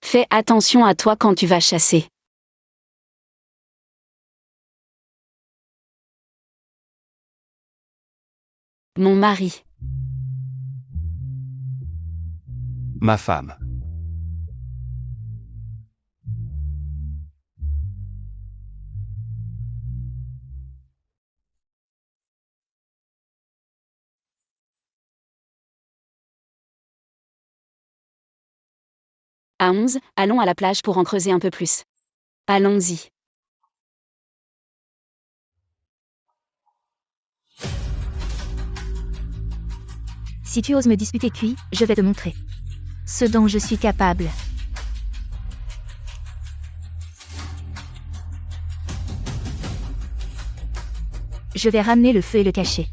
Fais attention à toi quand tu vas chasser. Mon mari. Ma femme. À 11, allons à la plage pour en creuser un peu plus. Allons-y. Si tu oses me disputer Cui, je vais te montrer ce dont je suis capable. Je vais ramener le feu et le cacher.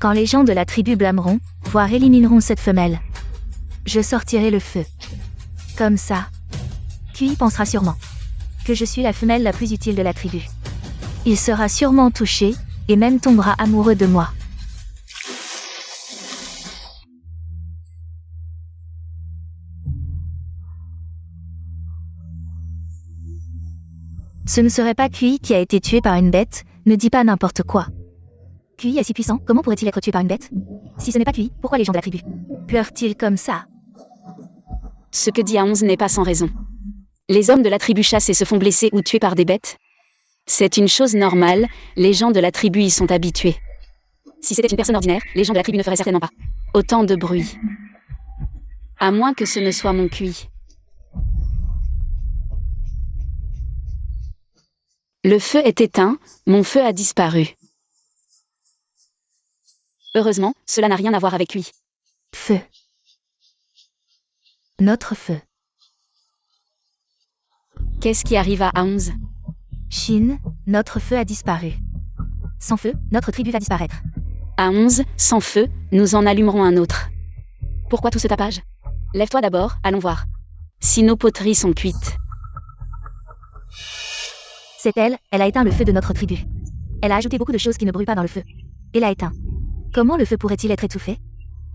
Quand les gens de la tribu blâmeront, voire élimineront cette femelle, je sortirai le feu. Comme ça. Cui pensera sûrement que je suis la femelle la plus utile de la tribu. Il sera sûrement touché, et même tombera amoureux de moi. Ce ne serait pas Cui qui a été tué par une bête, ne dis pas n'importe quoi. Cui est si puissant, comment pourrait-il être tué par une bête? Si ce n'est pas Cui, pourquoi les gens de la tribu pleurent-ils comme ça? Ce que dit A11 n'est pas sans raison. Les hommes de la tribu chassent et se font blesser ou tuer par des bêtes. C'est une chose normale, les gens de la tribu y sont habitués. Si c'était une personne ordinaire, les gens de la tribu ne feraient certainement pas. Autant de bruit. À moins que ce ne soit mon QI. Le feu est éteint, mon feu a disparu. Heureusement, cela n'a rien à voir avec QI. Feu. Notre feu. Qu'est-ce qui arrive à 11? Shin, notre feu a disparu. Sans feu, notre tribu va disparaître. À 11, sans feu, nous en allumerons un autre. Pourquoi tout ce tapage? Lève-toi d'abord, allons voir. Si nos poteries sont cuites. C'est elle a éteint le feu de notre tribu. Elle a ajouté beaucoup de choses qui ne brûlent pas dans le feu. Et l'a éteint. Comment le feu pourrait-il être étouffé?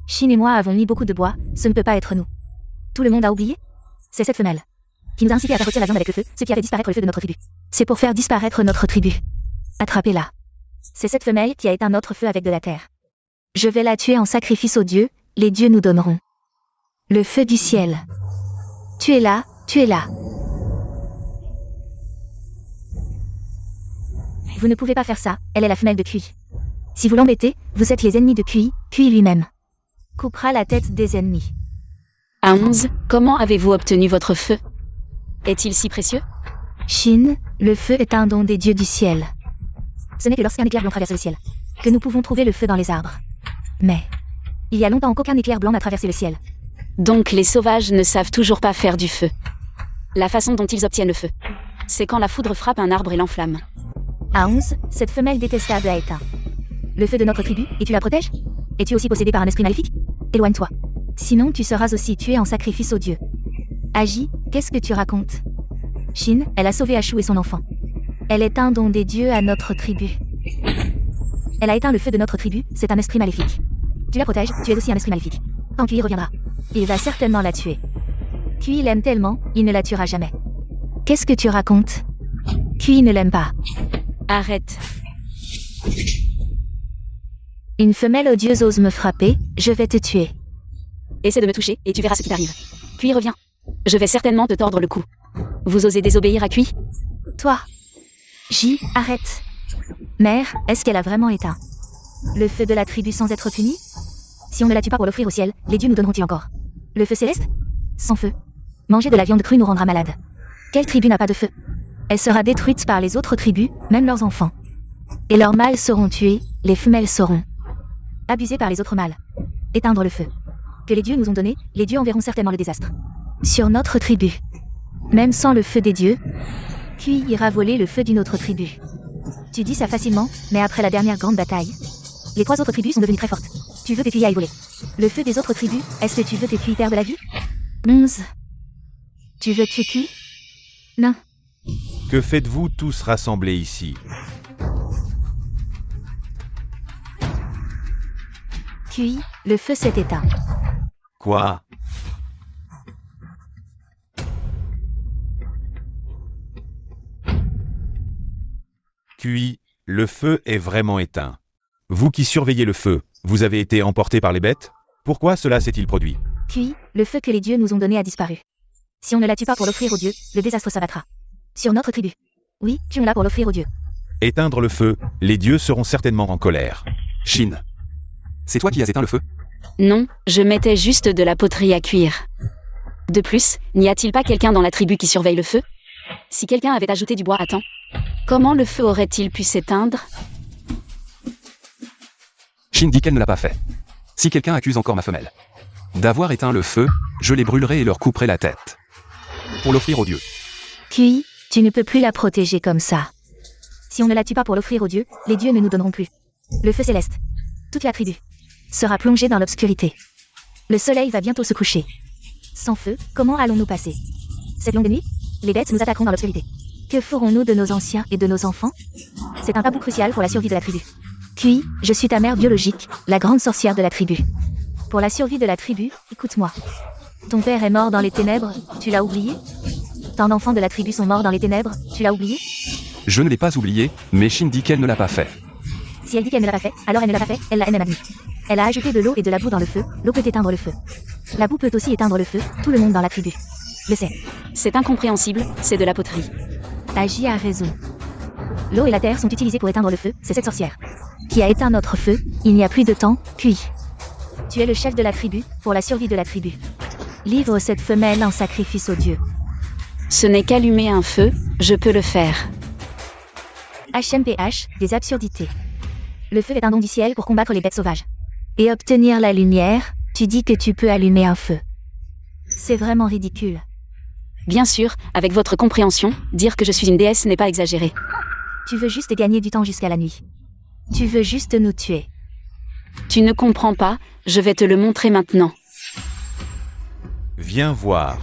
Shin et moi avons mis beaucoup de bois, ce ne peut pas être nous. Tout le monde a oublié? C'est cette femelle qui nous a incité à faire rôtir la viande avec le feu, ce qui a fait disparaître le feu de notre tribu. C'est pour faire disparaître notre tribu. Attrapez-la. C'est cette femelle qui a éteint notre feu avec de la terre. Je vais la tuer en sacrifice aux dieux, les dieux nous donneront le feu du ciel. Tuez-la, tuez-la. Vous ne pouvez pas faire ça, elle est la femelle de QI. Si vous l'embêtez, vous êtes les ennemis de QI, QI lui-même coupera la tête des ennemis. À 11, comment avez-vous obtenu votre feu? Est-il si précieux? Shin, le feu est un don des dieux du ciel. Ce n'est que lorsqu'un éclair blanc traverse le ciel que nous pouvons trouver le feu dans les arbres. Mais il y a longtemps qu'aucun éclair blanc n'a traversé le ciel. Donc les sauvages ne savent toujours pas faire du feu. La façon dont ils obtiennent le feu, c'est quand la foudre frappe un arbre et l'enflamme. À 11, cette femelle détestable a éteint le feu de notre tribu, et tu la protèges? Es-tu aussi possédé par un esprit maléfique? Éloigne-toi. Sinon tu seras aussi tué en sacrifice aux dieux. Agi, qu'est-ce que tu racontes? Shin, elle a sauvé Ashu et son enfant. Elle est un don des dieux à notre tribu. Elle a éteint le feu de notre tribu, c'est un esprit maléfique. Tu la protèges, tu es aussi un esprit maléfique. Quand Kui reviendra, il va certainement la tuer. Kui l'aime tellement, il ne la tuera jamais. Qu'est-ce que tu racontes? Kui ne l'aime pas. Arrête. Une femelle odieuse ose me frapper, je vais te tuer. Essaie de me toucher et tu verras ce qui t'arrive. Puis reviens. Je vais certainement te tordre le cou. Vous osez désobéir à Kui? Toi. Arrête. Mère, est-ce qu'elle a vraiment éteint le feu de la tribu sans être punie? Si on ne la tue pas pour l'offrir au ciel, les dieux nous donneront-ils encore le feu céleste? Sans feu. Manger de la viande crue nous rendra malades. Quelle tribu n'a pas de feu? Elle sera détruite par les autres tribus, même leurs enfants. Et leurs mâles seront tués, les femelles seront abusées par les autres mâles. Éteindre le feu que les dieux nous ont donné, les dieux enverront certainement le désastre sur notre tribu. Même sans le feu des dieux, Kui ira voler le feu d'une autre tribu. Tu dis ça facilement, mais après la dernière grande bataille, les 3 autres tribus sont devenues très fortes. Tu veux que Kui aille voler le feu des autres tribus? Est-ce que tu veux que Kui perde la vie? 11. Tu veux tuer Kui? Non. Que faites-vous tous rassemblés ici? Kui, le feu s'est éteint. Quoi? Kui, le feu est vraiment éteint. Vous qui surveillez le feu, vous avez été emporté par les bêtes? Pourquoi cela s'est-il produit? Kui, le feu que les dieux nous ont donné a disparu. Si on ne la tue pas pour l'offrir aux dieux, le désastre s'abattra sur notre tribu. Oui, tuons-la pour l'offrir aux dieux. Éteindre le feu, les dieux seront certainement en colère. Shin. C'est toi qui as éteint le feu? Non, je mettais juste de la poterie à cuire. De plus, n'y a-t-il pas quelqu'un dans la tribu qui surveille le feu? Si quelqu'un avait ajouté du bois à temps, comment le feu aurait-il pu s'éteindre? Shin dit qu'elle ne l'a pas fait. Si quelqu'un accuse encore ma femelle d'avoir éteint le feu, je les brûlerai et leur couperai la tête. Pour l'offrir aux dieux. Kui, tu ne peux plus la protéger comme ça. Si on ne la tue pas pour l'offrir aux dieux, les dieux ne nous donneront plus le feu céleste. Toute la tribu sera plongée dans l'obscurité. Le soleil va bientôt se coucher. Sans feu, comment allons-nous passer cette longue nuit? Les bêtes nous attaqueront dans l'obscurité. Que ferons-nous de nos anciens et de nos enfants? C'est un tabou crucial pour la survie de la tribu. Kui, je suis ta mère biologique, la grande sorcière de la tribu. Pour la survie de la tribu, écoute-moi. Ton père est mort dans les ténèbres, tu l'as oublié? Tant d'enfants de la tribu sont morts dans les ténèbres, tu l'as oublié? Je ne l'ai pas oublié, mais Shin dit qu'elle ne l'a pas fait. Si elle dit qu'elle ne l'a pas fait, alors elle ne l'a pas fait, elle l'a elle-même admis. Elle a ajouté de l'eau et de la boue dans le feu, l'eau peut éteindre le feu. La boue peut aussi éteindre le feu, tout le monde dans la tribu le sait. C'est incompréhensible, c'est de la poterie. Agi a raison. L'eau et la terre sont utilisées pour éteindre le feu, c'est cette sorcière qui a éteint notre feu, il n'y a plus de temps, Kui. Tu es le chef de la tribu, pour la survie de la tribu. Livre cette femelle en sacrifice aux dieux. Ce n'est qu'allumer un feu, je peux le faire. HMPH, des absurdités. Le feu est un don du ciel pour combattre les bêtes sauvages. Et obtenir la lumière, tu dis que tu peux allumer un feu. C'est vraiment ridicule. Bien sûr, avec votre compréhension, dire que je suis une déesse n'est pas exagéré. Tu veux juste gagner du temps jusqu'à la nuit. Tu veux juste nous tuer. Tu ne comprends pas, je vais te le montrer maintenant. Viens voir.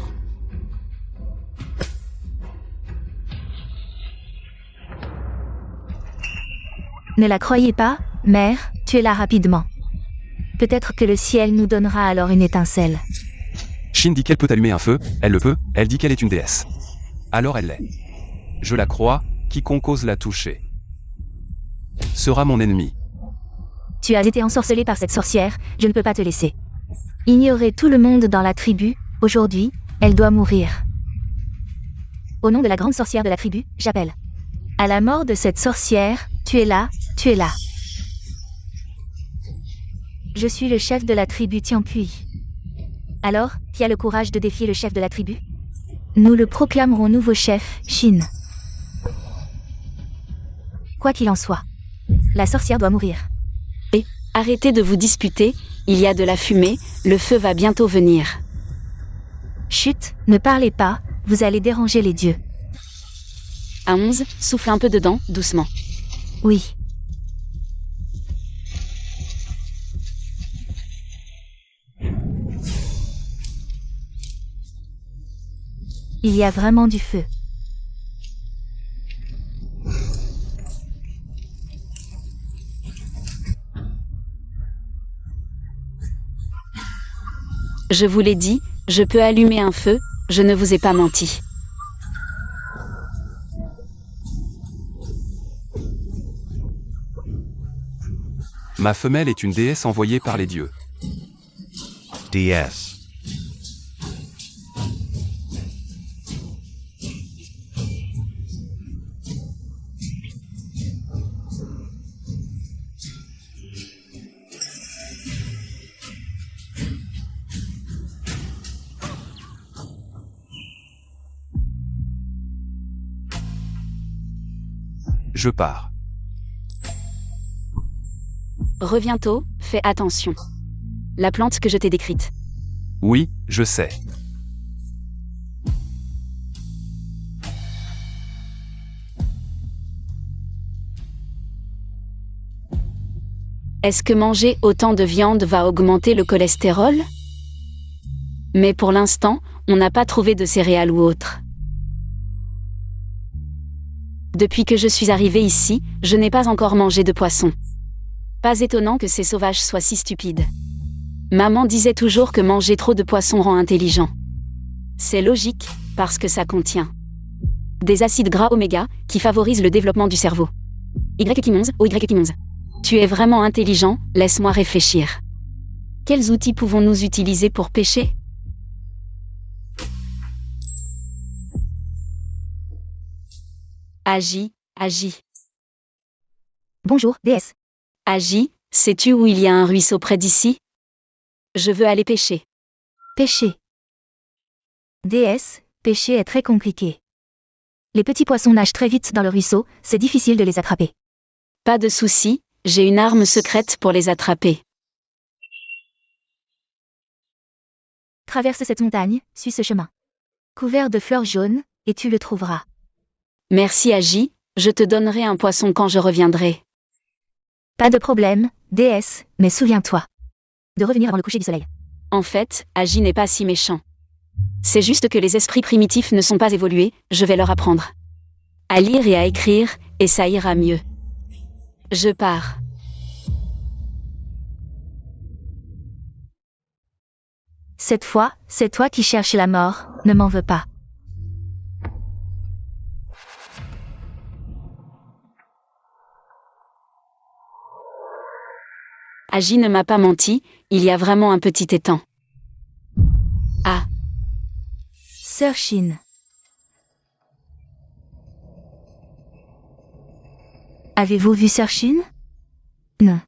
Ne la croyez pas, mère, tuez-la rapidement. Peut-être que le ciel nous donnera alors une étincelle. Shin dit qu'elle peut allumer un feu, elle le peut, elle dit qu'elle est une déesse. Alors elle l'est. Je la crois, quiconque ose la toucher sera mon ennemi. Tu as été ensorcelé par cette sorcière, je ne peux pas te laisser. Ignorez tout le monde dans la tribu, aujourd'hui, elle doit mourir. Au nom de la grande sorcière de la tribu, j'appelle. À la mort de cette sorcière, tuez-la, tuez-la. Je suis le chef de la tribu Tiampui. Alors, qui a le courage de défier le chef de la tribu? Nous le proclamerons nouveau chef, Shin. Quoi qu'il en soit, la sorcière doit mourir. Arrêtez de vous disputer, il y a de la fumée, le feu va bientôt venir. Chut, ne parlez pas, vous allez déranger les dieux. À 11, souffle un peu dedans, doucement. Oui. Il y a vraiment du feu. Je vous l'ai dit, je peux allumer un feu, je ne vous ai pas menti. Ma femelle est une déesse envoyée par les dieux. DS. Je pars. Reviens tôt, fais attention. La plante que je t'ai décrite. Oui, je sais. Est-ce que manger autant de viande va augmenter le cholestérol? Mais pour l'instant, on n'a pas trouvé de céréales ou autre. Depuis que je suis arrivée ici, je n'ai pas encore mangé de poisson. Pas étonnant que ces sauvages soient si stupides. Maman disait toujours que manger trop de poisson rend intelligent. C'est logique, parce que ça contient des acides gras oméga, qui favorisent le développement du cerveau. Y-11, ou Y-11. Tu es vraiment intelligent, laisse-moi réfléchir. Quels outils pouvons-nous utiliser pour pêcher? Agis, agis. Bonjour, déesse. Agis, sais-tu où il y a un ruisseau près d'ici? Je veux aller pêcher. Pêcher. Déesse, pêcher est très compliqué. Les petits poissons nagent très vite dans le ruisseau, c'est difficile de les attraper. Pas de souci, j'ai une arme secrète pour les attraper. Traverse cette montagne, suis ce chemin. Couvert de fleurs jaunes, et tu le trouveras. Merci Agis, je te donnerai un poisson quand je reviendrai. Pas de problème, déesse, mais souviens-toi de revenir avant le coucher du soleil. En fait, Agis n'est pas si méchant. C'est juste que les esprits primitifs ne sont pas évolués, je vais leur apprendre à lire et à écrire, et ça ira mieux. Je pars. Cette fois, c'est toi qui cherches la mort, ne m'en veux pas. Agis ne m'a pas menti, il y a vraiment un petit étang. Ah, Sœur Shin. Avez-vous vu Sœur Shin? Non.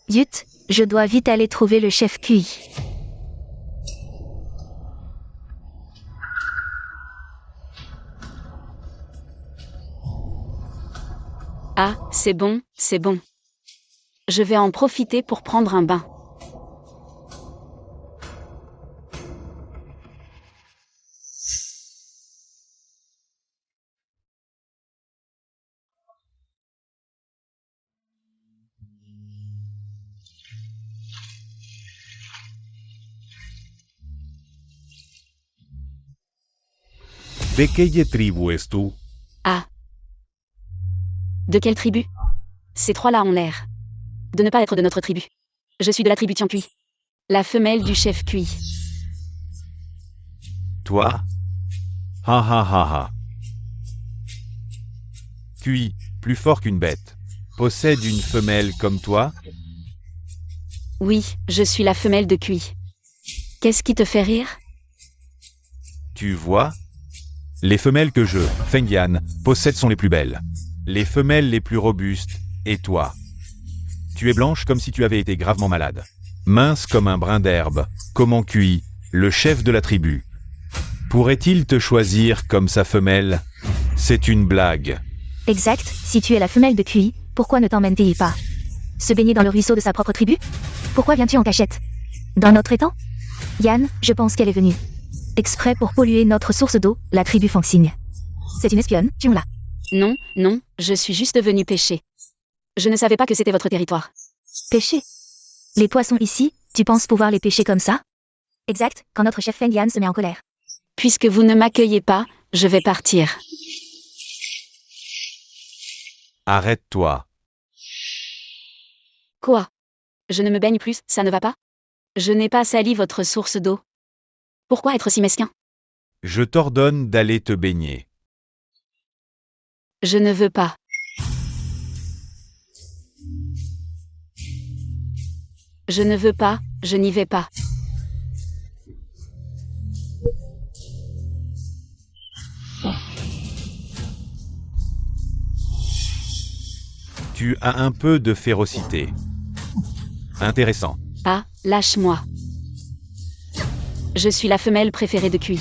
Yut, Je dois vite aller trouver le chef QI. Ah, c'est bon, c'est bon. Je vais en profiter pour prendre un bain. ¿De qué tribu es tú? Ah. De quelle tribu? Ces trois-là ont l'air de ne pas être de notre tribu. Je suis de la tribu Tiancui. La femelle du chef Cui. Toi? Ha ha ha ha. Cui, plus fort qu'une bête, possède une femelle comme toi? Oui, je suis la femelle de Cui. Qu'est-ce qui te fait rire? Tu vois? Les femelles que je, Fengyan, possède sont les plus belles. Les femelles les plus robustes, et toi? Tu es blanche comme si tu avais été gravement malade. Mince comme un brin d'herbe, comme en Cui, le chef de la tribu. Pourrait-il te choisir comme sa femelle? C'est une blague. Exact, si tu es la femelle de QI, pourquoi ne t'emmènes-t-il pas? Se baigner dans le ruisseau de sa propre tribu? Pourquoi viens-tu en cachette? Dans notre étang? Yann, je pense qu'elle est venue exprès pour polluer notre source d'eau, la tribu Fangxing. C'est une espionne, tuons-la. Non, non, je suis juste venue pêcher. Je ne savais pas que c'était votre territoire. Pêcher? Les poissons ici, tu penses pouvoir les pêcher comme ça? Exact, quand notre chef Feng Yan se met en colère. Puisque vous ne m'accueillez pas, je vais partir. Arrête-toi. Quoi? Je ne me baigne plus, ça ne va pas? Je n'ai pas sali votre source d'eau. Pourquoi être si mesquin? Je t'ordonne d'aller te baigner. Je ne veux pas. Je ne veux pas, je n'y vais pas. Tu as un peu de férocité. Intéressant. Ah, lâche-moi. Je suis la femelle préférée de Cui.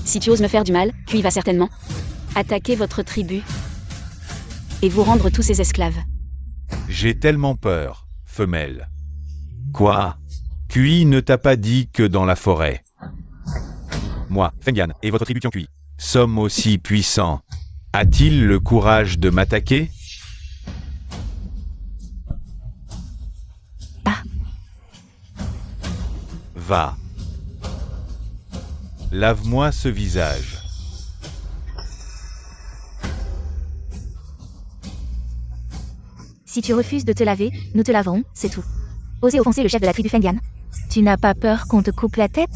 Si tu oses me faire du mal, Cui va certainement attaquer votre tribu et vous rendre tous ses esclaves. J'ai tellement peur, femelle. Quoi? Cui ne t'a pas dit que dans la forêt. Moi, Fengyan, et votre tribu Tiancui, sommes aussi puissants. A-t-il le courage de m'attaquer? Ah. Va. Lave-moi ce visage. Si tu refuses de te laver, nous te laverons, c'est tout. Oser offenser le chef de la tribu Feng Yan. Tu n'as pas peur qu'on te coupe la tête?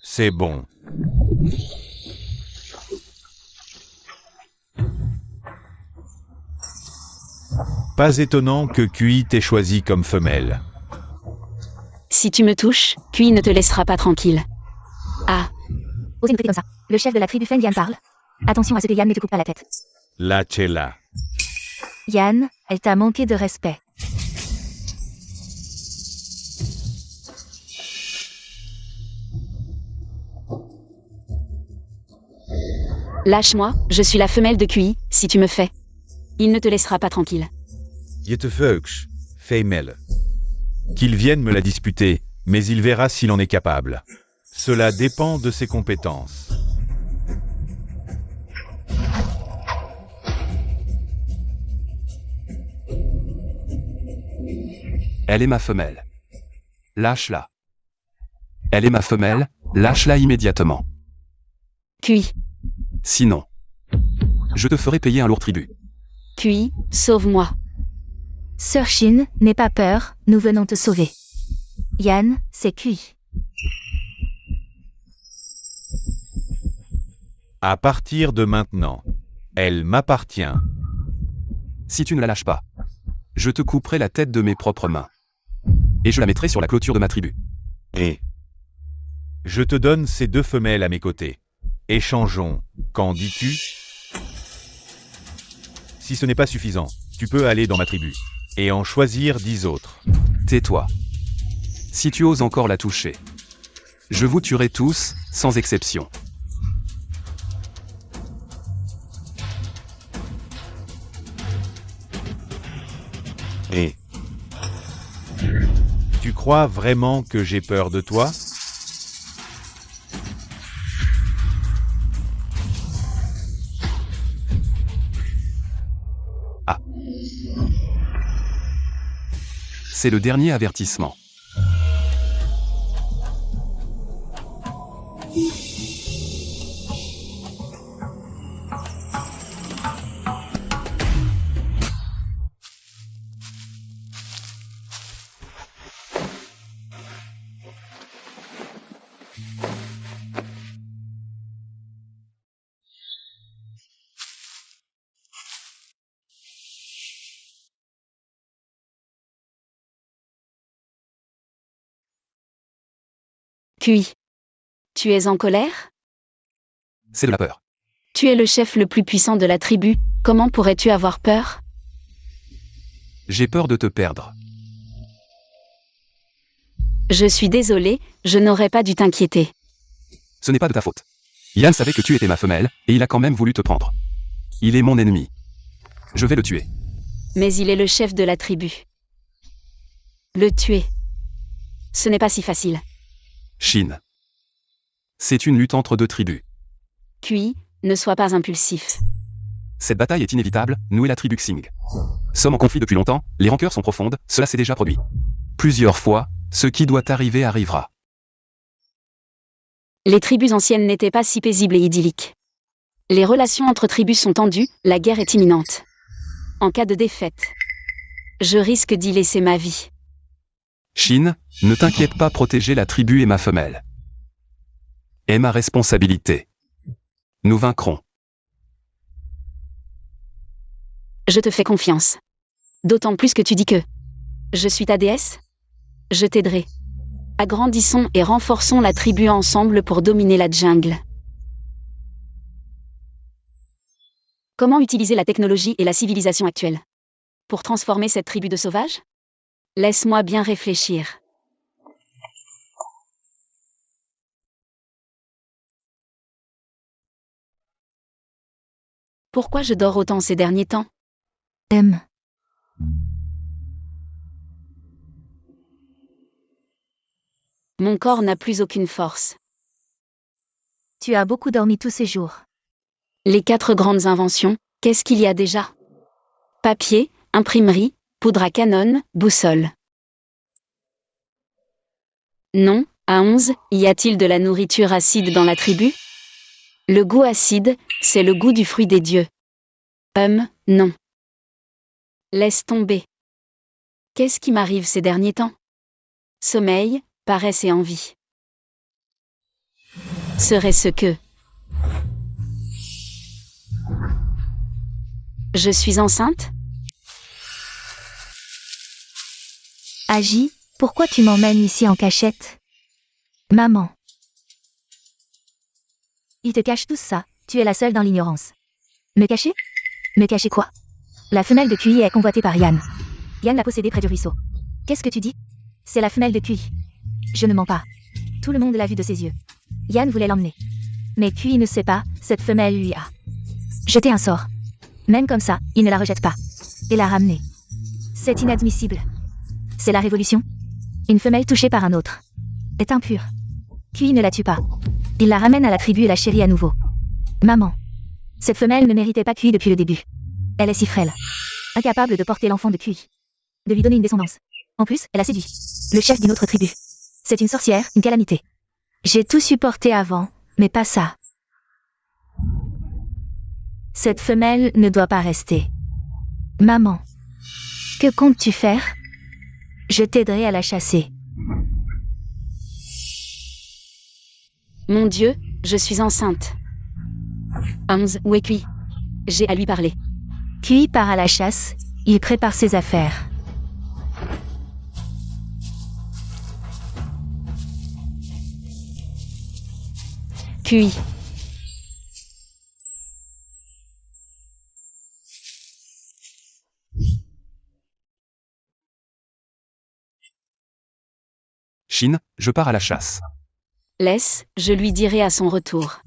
C'est bon. Pas étonnant que Cui t'ait choisi comme femelle. Si tu me touches, Cui ne te laissera pas tranquille. Ah, Oser nous traiter comme ça. Le chef de la tribu Feng Yan parle. Attention à ce que Yan ne te coupe pas la tête. Lâchez-la. Yan, elle t'a manqué de respect. lâche-moi, je suis la femelle de Cui, si tu me fais. Il ne te laissera pas tranquille. Yetefuchs, femelle. Qu'il vienne me la disputer, mais il verra s'il en est capable. Cela dépend de ses compétences. Elle est ma femelle. Lâche-la. Elle est ma femelle, lâche-la immédiatement. Cui, Sinon, je te ferai payer un lourd tribut. Cui, sauve-moi. Sœur Shin, n'aie pas peur, nous venons te sauver. Yan, c'est Cui. À partir de maintenant, elle m'appartient. Si tu ne la lâches pas, je te couperai la tête de mes propres mains. Et je la mettrai sur la clôture de ma tribu. Et je te donne ces deux femelles à mes côtés. Échangeons. Qu'en dis-tu? Si ce n'est pas suffisant, Tu peux aller dans ma tribu et en choisir 10 autres. Tais-toi. Si tu oses encore la toucher, je vous tuerai tous, sans exception. Et tu crois vraiment que j'ai peur de toi? Ah. C'est le dernier avertissement. QI. Tu es en colère? C'est de la peur. Tu es le chef le plus puissant de la tribu, comment pourrais-tu avoir peur? J'ai peur de te perdre. Je suis désolé, je n'aurais pas dû t'inquiéter. Ce n'est pas de ta faute. Yann savait que tu étais ma femelle, et il a quand même voulu te prendre. Il est mon ennemi. Je vais le tuer. Mais il est le chef de la tribu. Le tuer. Ce n'est pas si facile. Chine. C'est une lutte entre deux tribus. QI, ne sois pas impulsif. Cette bataille est inévitable, nous et la tribu Xing. Sommes en conflit depuis longtemps, les rancœurs sont profondes, cela s'est déjà produit. Plusieurs fois, ce qui doit arriver arrivera. Les tribus anciennes n'étaient pas si paisibles et idylliques. Les relations entre tribus sont tendues, la guerre est imminente. En cas de défaite, je risque d'y laisser ma vie. Chine, ne t'inquiète pas, protéger la tribu est ma femelle. Est ma responsabilité. Nous vaincrons. Je te fais confiance. D'autant plus que tu dis que je suis ta déesse. Je t'aiderai. Agrandissons et renforçons la tribu ensemble pour dominer la jungle. Comment utiliser la technologie et la civilisation actuelle pour transformer cette tribu de sauvages? Laisse-moi bien réfléchir. Pourquoi je dors autant ces derniers temps? Mon corps n'a plus aucune force. Tu as beaucoup dormi tous ces jours. Les 4 grandes inventions, qu'est-ce qu'il y a déjà? Papier, imprimerie, poudre à canon, boussole. Non, à 11, y a-t-il de la nourriture acide dans la tribu? Le goût acide, c'est le goût du fruit des dieux. Non. Laisse tomber. Qu'est-ce qui m'arrive ces derniers temps? Sommeil, paresse et envie. Serait-ce que je suis enceinte? Agi, pourquoi tu m'emmènes ici en cachette? Maman. Ils te cachent tout ça, tu es la seule dans l'ignorance. Me cacher? Me cacher quoi? La femelle de QI est convoitée par Yann. Yann l'a possédée près du ruisseau. Qu'est-ce que tu dis? C'est la femelle de QI. Je ne mens pas. Tout le monde l'a vue de ses yeux. Yann voulait l'emmener. Mais QI ne sait pas, cette femelle lui a jeté un sort. Même comme ça, il ne la rejette pas. Et l'a ramenée. C'est inadmissible. C'est la révolution. Une femelle touchée par un autre est impure. QI ne la tue pas. Il la ramène à la tribu et la chérit à nouveau. Maman. Cette femelle ne méritait pas QI depuis le début. Elle est si frêle. Incapable de porter l'enfant de QI. De lui donner une descendance. En plus, elle a séduit le chef d'une autre tribu. C'est une sorcière, une calamité. J'ai tout supporté avant, mais pas ça. Cette femelle ne doit pas rester. Maman. Que comptes-tu faire? Je t'aiderai à la chasser. Mon Dieu, je suis enceinte. Où est QI? J'ai à lui parler. QI part à la chasse, il prépare ses affaires. QI. Shin, je pars à la chasse. Laisse, je lui dirai à son retour.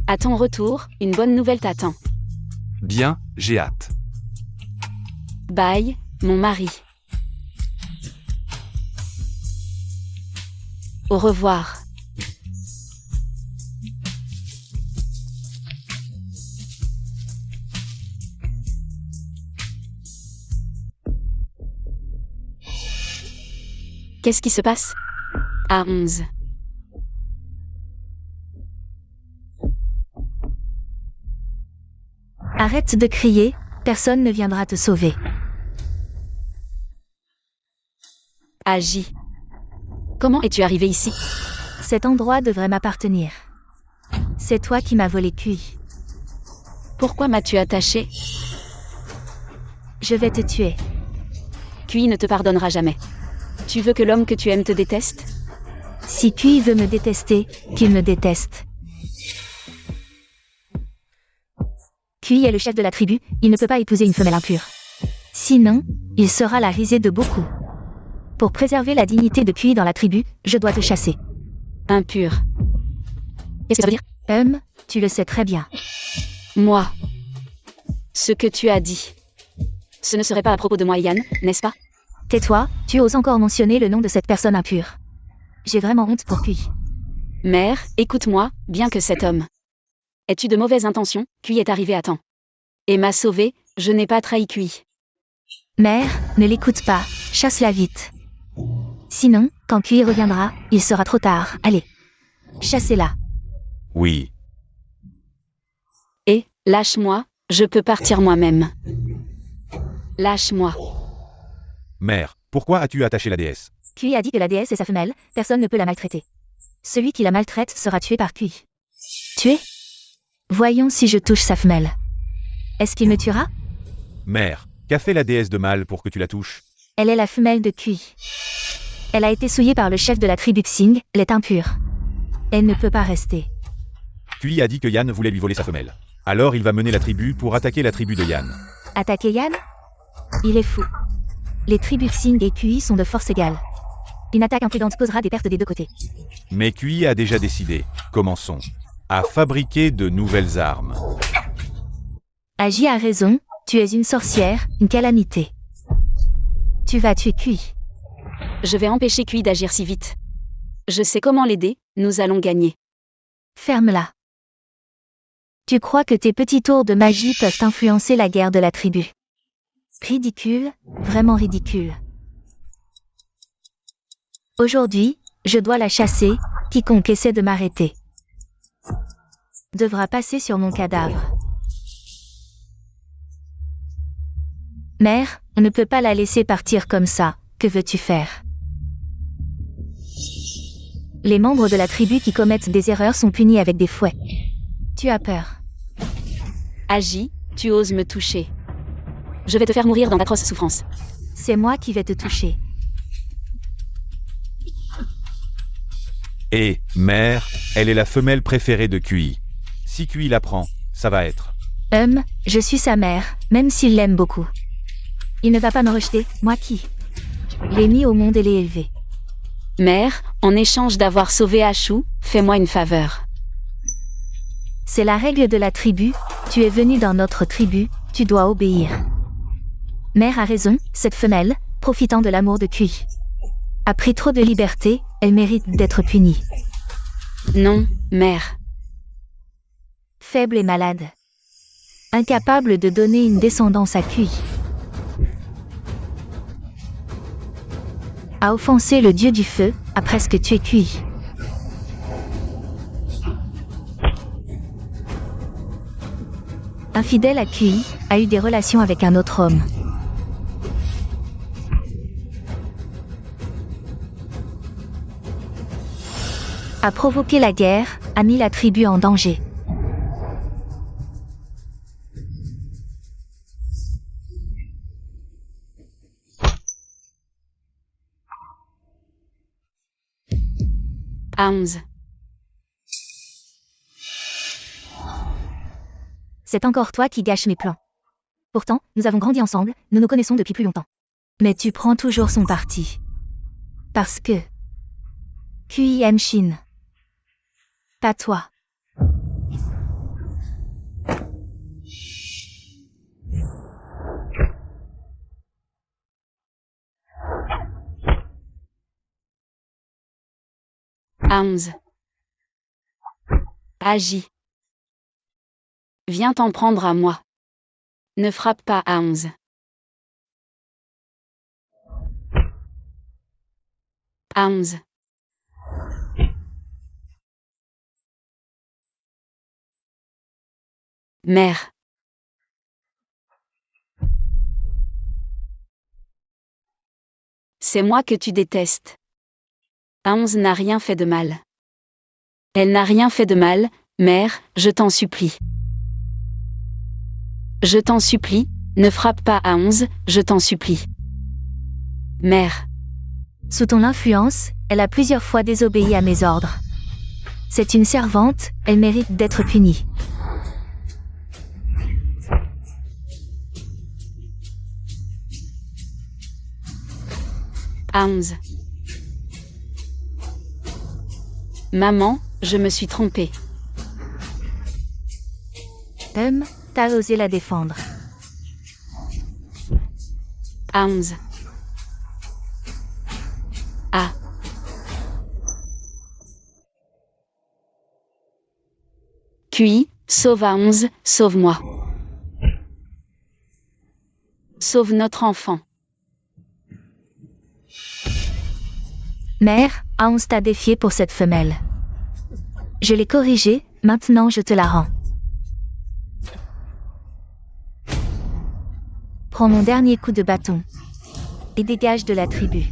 À ton retour, une bonne nouvelle t'attend. Bien, j'ai hâte. Bye, mon mari. Au revoir. Qu'est-ce qui se passe? À 11. Arrête de crier, personne ne viendra te sauver. Agis. Comment es-tu arrivé ici? Cet endroit devrait m'appartenir. C'est toi qui m'as volé Kui. Pourquoi m'as-tu attaché? Je vais te tuer. Kui ne te pardonnera jamais. Tu veux que l'homme que tu aimes te déteste? Si Kui veut me détester, qu'il me déteste. Kui est le chef de la tribu, il ne peut pas épouser une femelle impure. Sinon, il sera la risée de beaucoup. Pour préserver la dignité de Kui dans la tribu, je dois te chasser. Impur. Qu'est-ce que ça veut dire? Tu le sais très bien. Moi. Ce que tu as dit. Ce ne serait pas à propos de moi et Yann, n'est-ce pas? Tais-toi, tu oses encore mentionner le nom de cette personne impure. J'ai vraiment honte pour Kui. Mère, écoute-moi, bien que cet homme. Es-tu de mauvaises intentions? Kui est arrivé à temps. Et m'a sauvé, je n'ai pas trahi Kui. Mère, ne l'écoute pas, chasse-la vite. Sinon, quand Kui reviendra, il sera trop tard. Allez, chassez-la. Oui. Et, lâche-moi, je peux partir moi-même. Lâche-moi. Mère, pourquoi as-tu attaché la déesse? Kui a dit que la déesse est sa femelle, personne ne peut la maltraiter. Celui qui la maltraite sera tué par Kui. Tué? Voyons si je touche sa femelle. Est-ce qu'il me tuera? Mère, qu'a fait la déesse de mal pour que tu la touches? Elle est la femelle de Kui. Elle a été souillée par le chef de la tribu Xing, elle est impure. Elle ne peut pas rester. Kui a dit que Yann voulait lui voler sa femelle. Alors il va mener la tribu pour attaquer la tribu de Yann. Attaquer Yann? Il est fou. Les tribus Xing et Kui sont de force égale. Une attaque imprudente causera des pertes des deux côtés. Mais Kui a déjà décidé, commençons, à fabriquer de nouvelles armes. Agi a raison, tu es une sorcière, une calamité. Tu vas tuer Kui. Je vais empêcher Kui d'agir si vite. Je sais comment l'aider, nous allons gagner. Ferme-la. Tu crois que tes petits tours de magie peuvent influencer la guerre de la tribu? Ridicule, vraiment ridicule. Aujourd'hui, je dois la chasser, quiconque essaie de m'arrêter devra passer sur mon cadavre. Mère, on ne peut pas la laisser partir comme ça, que veux-tu faire? Les membres de la tribu qui commettent des erreurs sont punis avec des fouets. Tu as peur. Agis, tu oses me toucher. Je vais te faire mourir dans d'atroces souffrances. C'est moi qui vais te toucher. Et, mère, elle est la femelle préférée de Kui. Si Kui la prend, ça va être. Je suis sa mère, même s'il l'aime beaucoup. Il ne va pas me rejeter, moi qui l'ai mis au monde et l'ai élevé. Mère, en échange d'avoir sauvé Ashu, fais-moi une faveur. C'est la règle de la tribu, tu es venu dans notre tribu, tu dois obéir. Mère a raison, cette femelle, profitant de l'amour de Kui, a pris trop de liberté, elle mérite d'être punie. Non, mère. Faible et malade. Incapable de donner une descendance à Kui. A offensé le dieu du feu, a presque tué Kui. Infidèle à Kui, a eu des relations avec un autre homme. A provoqué la guerre, a mis la tribu en danger. À 11. C'est encore toi qui gâches mes plans. Pourtant, nous avons grandi ensemble, nous nous connaissons depuis plus longtemps. Mais tu prends toujours son parti. Parce que QI aime Shin. Pas toi. Aons. Agis. Viens t'en prendre à moi. Ne frappe pas Aons. Aons. Mère. C'est moi que tu détestes. Aons n'a rien fait de mal. Elle n'a rien fait de mal, mère, je t'en supplie. Je t'en supplie, ne frappe pas Aons, je t'en supplie. Mère. Sous ton influence, elle a plusieurs fois désobéi à mes ordres. C'est une servante, elle mérite d'être punie. Aons. Maman, je me suis trompée. T'as osé la défendre. Aons. Ah. QI, sauve Aons, sauve-moi. Sauve notre enfant. Mère, Aons t'a défié pour cette femelle. Je l'ai corrigée, maintenant je te la rends. Prends mon dernier coup de bâton. Et dégage de la tribu.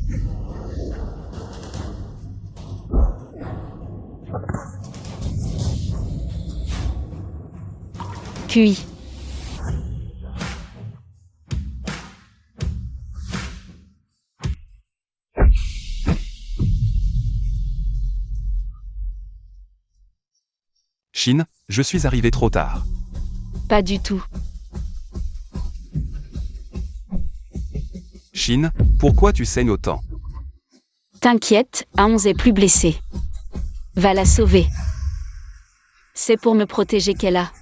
QI. Shin, je suis arrivé trop tard. Pas du tout. Shin, pourquoi tu saignes autant? T'inquiète, Aons est plus blessée. Va la sauver. C'est pour me protéger qu'elle a.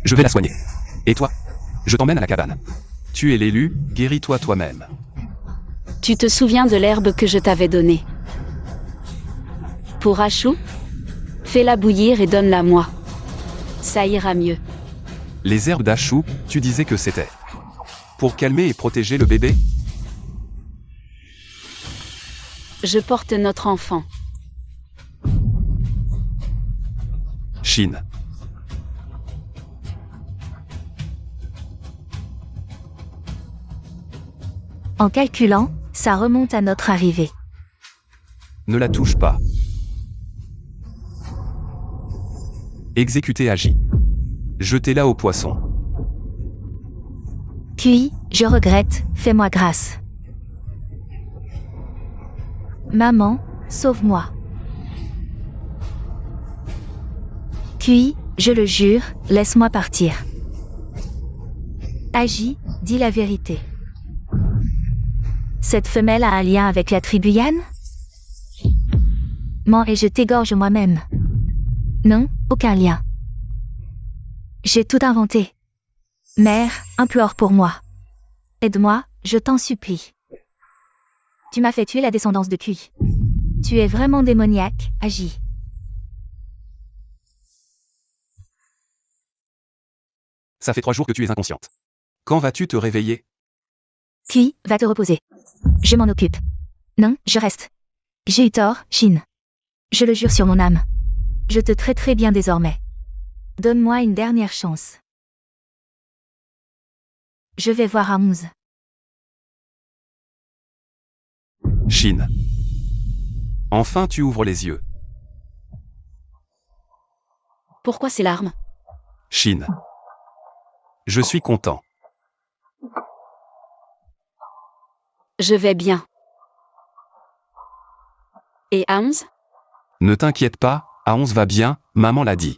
Je vais la soigner. Et toi? Je t'emmène à la cabane. Tu es l'élu, guéris-toi toi-même. Tu te souviens de l'herbe que je t'avais donnée? Pour Ashou? Fais-la bouillir et donne-la moi. Ça ira mieux. Les herbes d'Ashou, tu disais que c'était pour calmer et protéger le bébé? Je porte notre enfant. Shin. En calculant, ça remonte à notre arrivée. Ne la touche pas. Exécutez Agi. Jetez-la au poisson. QI, je regrette, fais-moi grâce. Maman, sauve-moi. QI, je le jure, laisse-moi partir. Agi, dis la vérité. Cette femelle a un lien avec la tribu Yan? Mens et je t'égorge moi-même. Non, aucun lien. J'ai tout inventé. Mère, implore pour moi. Aide-moi, je t'en supplie. Tu m'as fait tuer la descendance de QI. Tu es vraiment démoniaque, Agi. Ça fait 3 jours que tu es inconsciente. Quand vas-tu te réveiller? QI, va te reposer. Je m'en occupe. Non, je reste. J'ai eu tort, Shin. Je le jure sur mon âme. Je te traiterai bien désormais. Donne-moi une dernière chance. Je vais voir Aons. Shin. Enfin tu ouvres les yeux. Pourquoi ces larmes? Shin. Je suis content. Je vais bien. Et Aons? Ne t'inquiète pas, Aons va bien, maman l'a dit.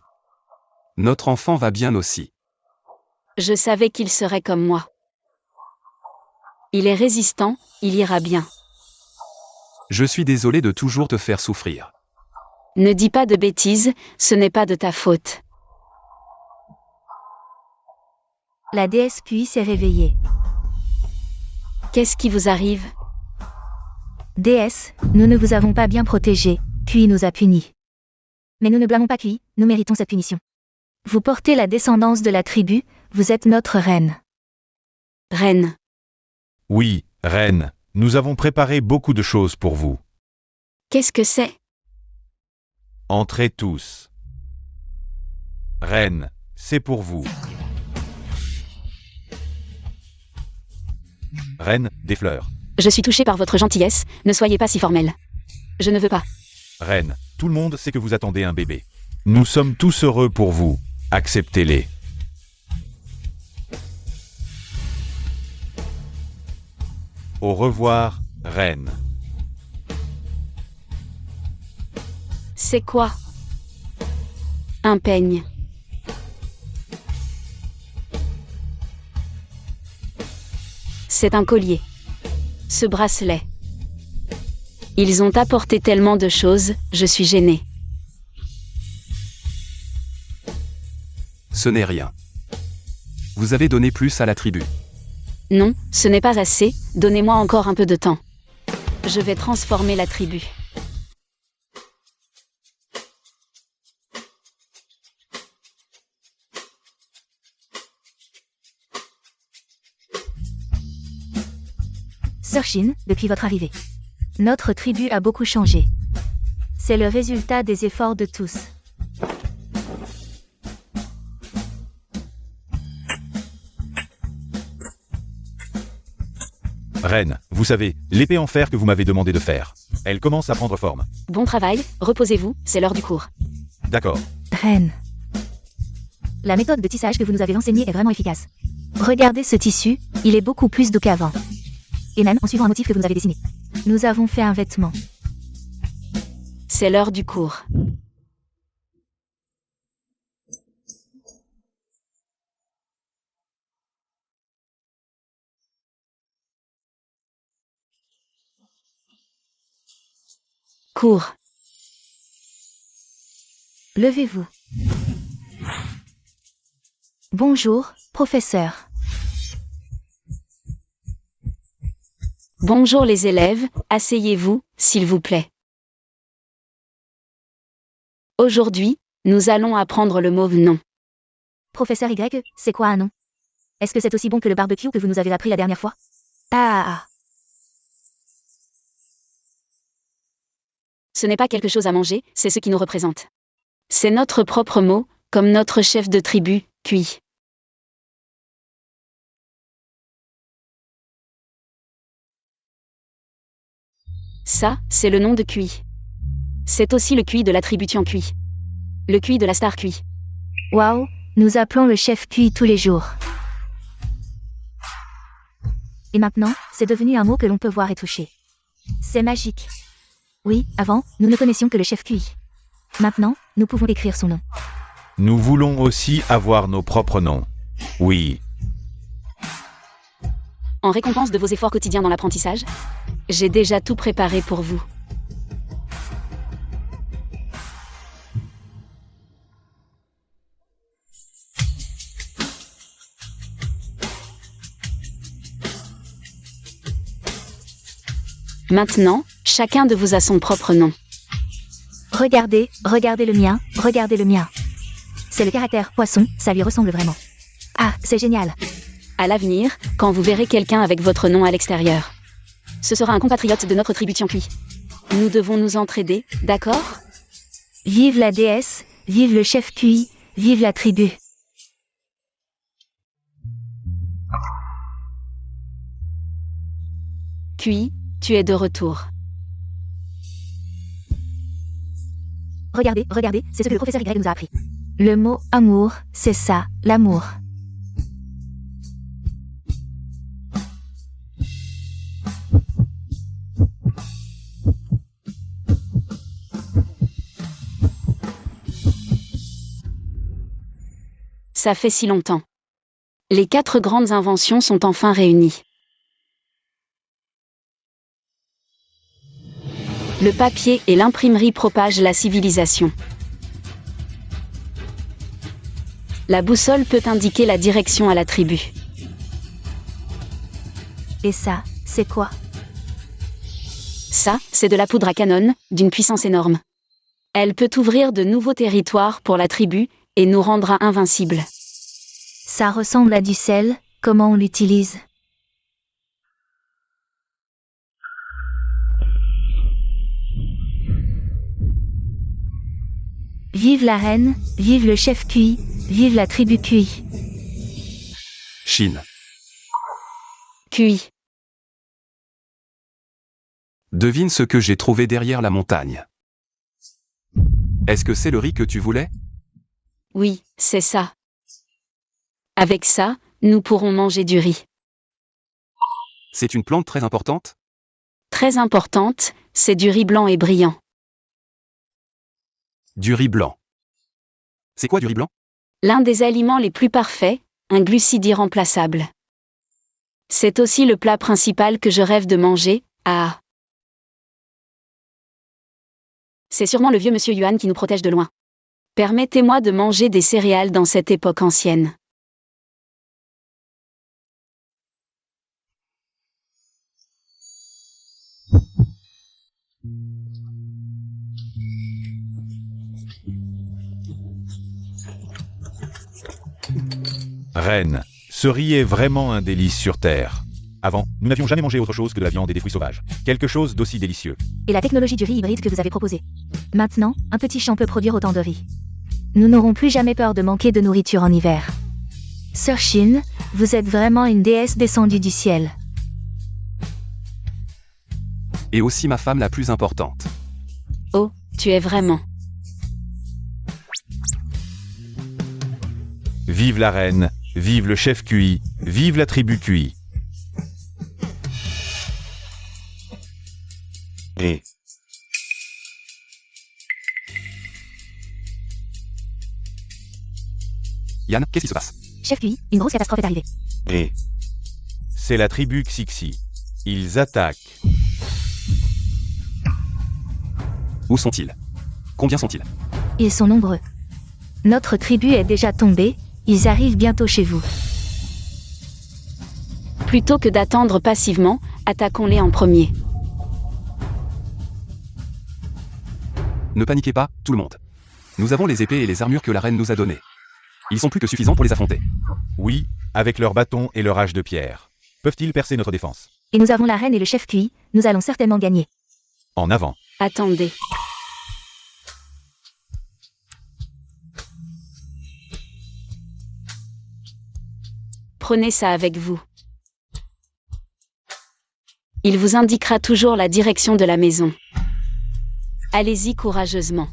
Notre enfant va bien aussi. Je savais qu'il serait comme moi. Il est résistant, il ira bien. Je suis désolé de toujours te faire souffrir. Ne dis pas de bêtises, ce n'est pas de ta faute. La déesse QI s'est réveillée. Qu'est-ce qui vous arrive? Déesse, nous ne vous avons pas bien protégé, QI nous a punis. Mais nous ne blâmons pas QI, nous méritons cette punition. Vous portez la descendance de la tribu, vous êtes notre reine. Reine. Oui, reine, nous avons préparé beaucoup de choses pour vous. Qu'est-ce que c'est? Entrez tous. Reine, c'est pour vous. Reine, des fleurs. Je suis touchée par votre gentillesse, ne soyez pas si formelle. Je ne veux pas. Reine, tout le monde sait que vous attendez un bébé. Nous sommes tous heureux pour vous. Acceptez-les. Au revoir, reine. C'est quoi? Un peigne. C'est un collier. Ce bracelet. Ils ont apporté tellement de choses, je suis gênée. Ce n'est rien. Vous avez donné plus à la tribu. Non, ce n'est pas assez, donnez-moi encore un peu de temps. Je vais transformer la tribu. Sœur Shin, depuis votre arrivée. Notre tribu a beaucoup changé. C'est le résultat des efforts de tous. Reine, vous savez, l'épée en fer que vous m'avez demandé de faire. Elle commence à prendre forme. Bon travail, reposez-vous, c'est l'heure du cours. D'accord. Reine. La méthode de tissage que vous nous avez enseignée est vraiment efficace. Regardez ce tissu, il est beaucoup plus doux qu'avant. Et même en suivant un motif que vous nous avez dessiné. Nous avons fait un vêtement. C'est l'heure du cours. Cours. Levez-vous. Bonjour, professeur. Bonjour les élèves, asseyez-vous, s'il vous plaît. Aujourd'hui, nous allons apprendre le mot nom. Professeur Y, c'est quoi un nom? Est-ce que c'est aussi bon que le barbecue que vous nous avez appris la dernière fois? Ah. Ce n'est pas quelque chose à manger, c'est ce qui nous représente. C'est notre propre mot, comme notre chef de tribu, QI. Ça, c'est le nom de QI. C'est aussi le QI de la tribu Tian QI. Le QI de la star QI. Waouh, nous appelons le chef QI tous les jours. Et maintenant, c'est devenu un mot que l'on peut voir et toucher. C'est magique. Oui, avant, nous ne connaissions que le chef QI. Maintenant, nous pouvons écrire son nom. Nous voulons aussi avoir nos propres noms. Oui. En récompense de vos efforts quotidiens dans l'apprentissage, j'ai déjà tout préparé pour vous. Maintenant, chacun de vous a son propre nom. Regardez, regardez le mien, regardez le mien. C'est le caractère poisson, ça lui ressemble vraiment. Ah, c'est génial. À l'avenir, quand vous verrez quelqu'un avec votre nom à l'extérieur, ce sera un compatriote de notre tribu Tiankui. Nous devons nous entraider, d'accord? Vive la déesse, vive le chef QI, vive la tribu. QI, tu es de retour. Regardez, regardez, c'est ce que le professeur Y nous a appris. Le mot amour, c'est ça, l'amour. Ça fait si longtemps. Les 4 grandes inventions sont enfin réunies. Le papier et l'imprimerie propagent la civilisation. La boussole peut indiquer la direction à la tribu. Et ça, c'est quoi? Ça, c'est de la poudre à canon, d'une puissance énorme. Elle peut ouvrir de nouveaux territoires pour la tribu et nous rendra invincibles. Ça ressemble à du sel, comment on l'utilise? Vive la reine, vive le chef Kui, vive la tribu Kui. Chine. Kui. Devine ce que j'ai trouvé derrière la montagne. Est-ce que c'est le riz que tu voulais? Oui, c'est ça. Avec ça, nous pourrons manger du riz. C'est une plante très importante? Très importante, c'est du riz blanc et brillant. Du riz blanc. C'est quoi du riz blanc? L'un des aliments les plus parfaits, un glucide irremplaçable. C'est aussi le plat principal que je rêve de manger. Ah. C'est sûrement le vieux monsieur Yuan qui nous protège de loin. Permettez-moi de manger des céréales dans cette époque ancienne. Reine, ce riz est vraiment un délice sur Terre. Avant, nous n'avions jamais mangé autre chose que de la viande et des fruits sauvages. Quelque chose d'aussi délicieux. Et la technologie du riz hybride que vous avez proposée. Maintenant, un petit champ peut produire autant de riz. Nous n'aurons plus jamais peur de manquer de nourriture en hiver. Sœur Shin, vous êtes vraiment une déesse descendue du ciel. Et aussi ma femme la plus importante. Oh, tu es vraiment. Vive la reine, vive le chef Kui, vive la tribu Kui. Et Yann, qu'est-ce qui se passe? Chef Kui, une grosse catastrophe est arrivée. Et c'est la tribu Xixi. Ils attaquent. Où sont-ils? Combien sont-ils? Ils sont nombreux. Notre tribu est déjà tombée, ils arrivent bientôt chez vous. Plutôt que d'attendre passivement, attaquons-les en premier. Ne paniquez pas, tout le monde. Nous avons les épées et les armures que la reine nous a données. Ils sont plus que suffisants pour les affronter. Oui, avec leurs bâtons et leur hache de pierre. Peuvent-ils percer notre défense? Et nous avons la reine et le chef Kui, nous allons certainement gagner. En avant. Attendez. Prenez ça avec vous. Il vous indiquera toujours la direction de la maison. Allez-y courageusement.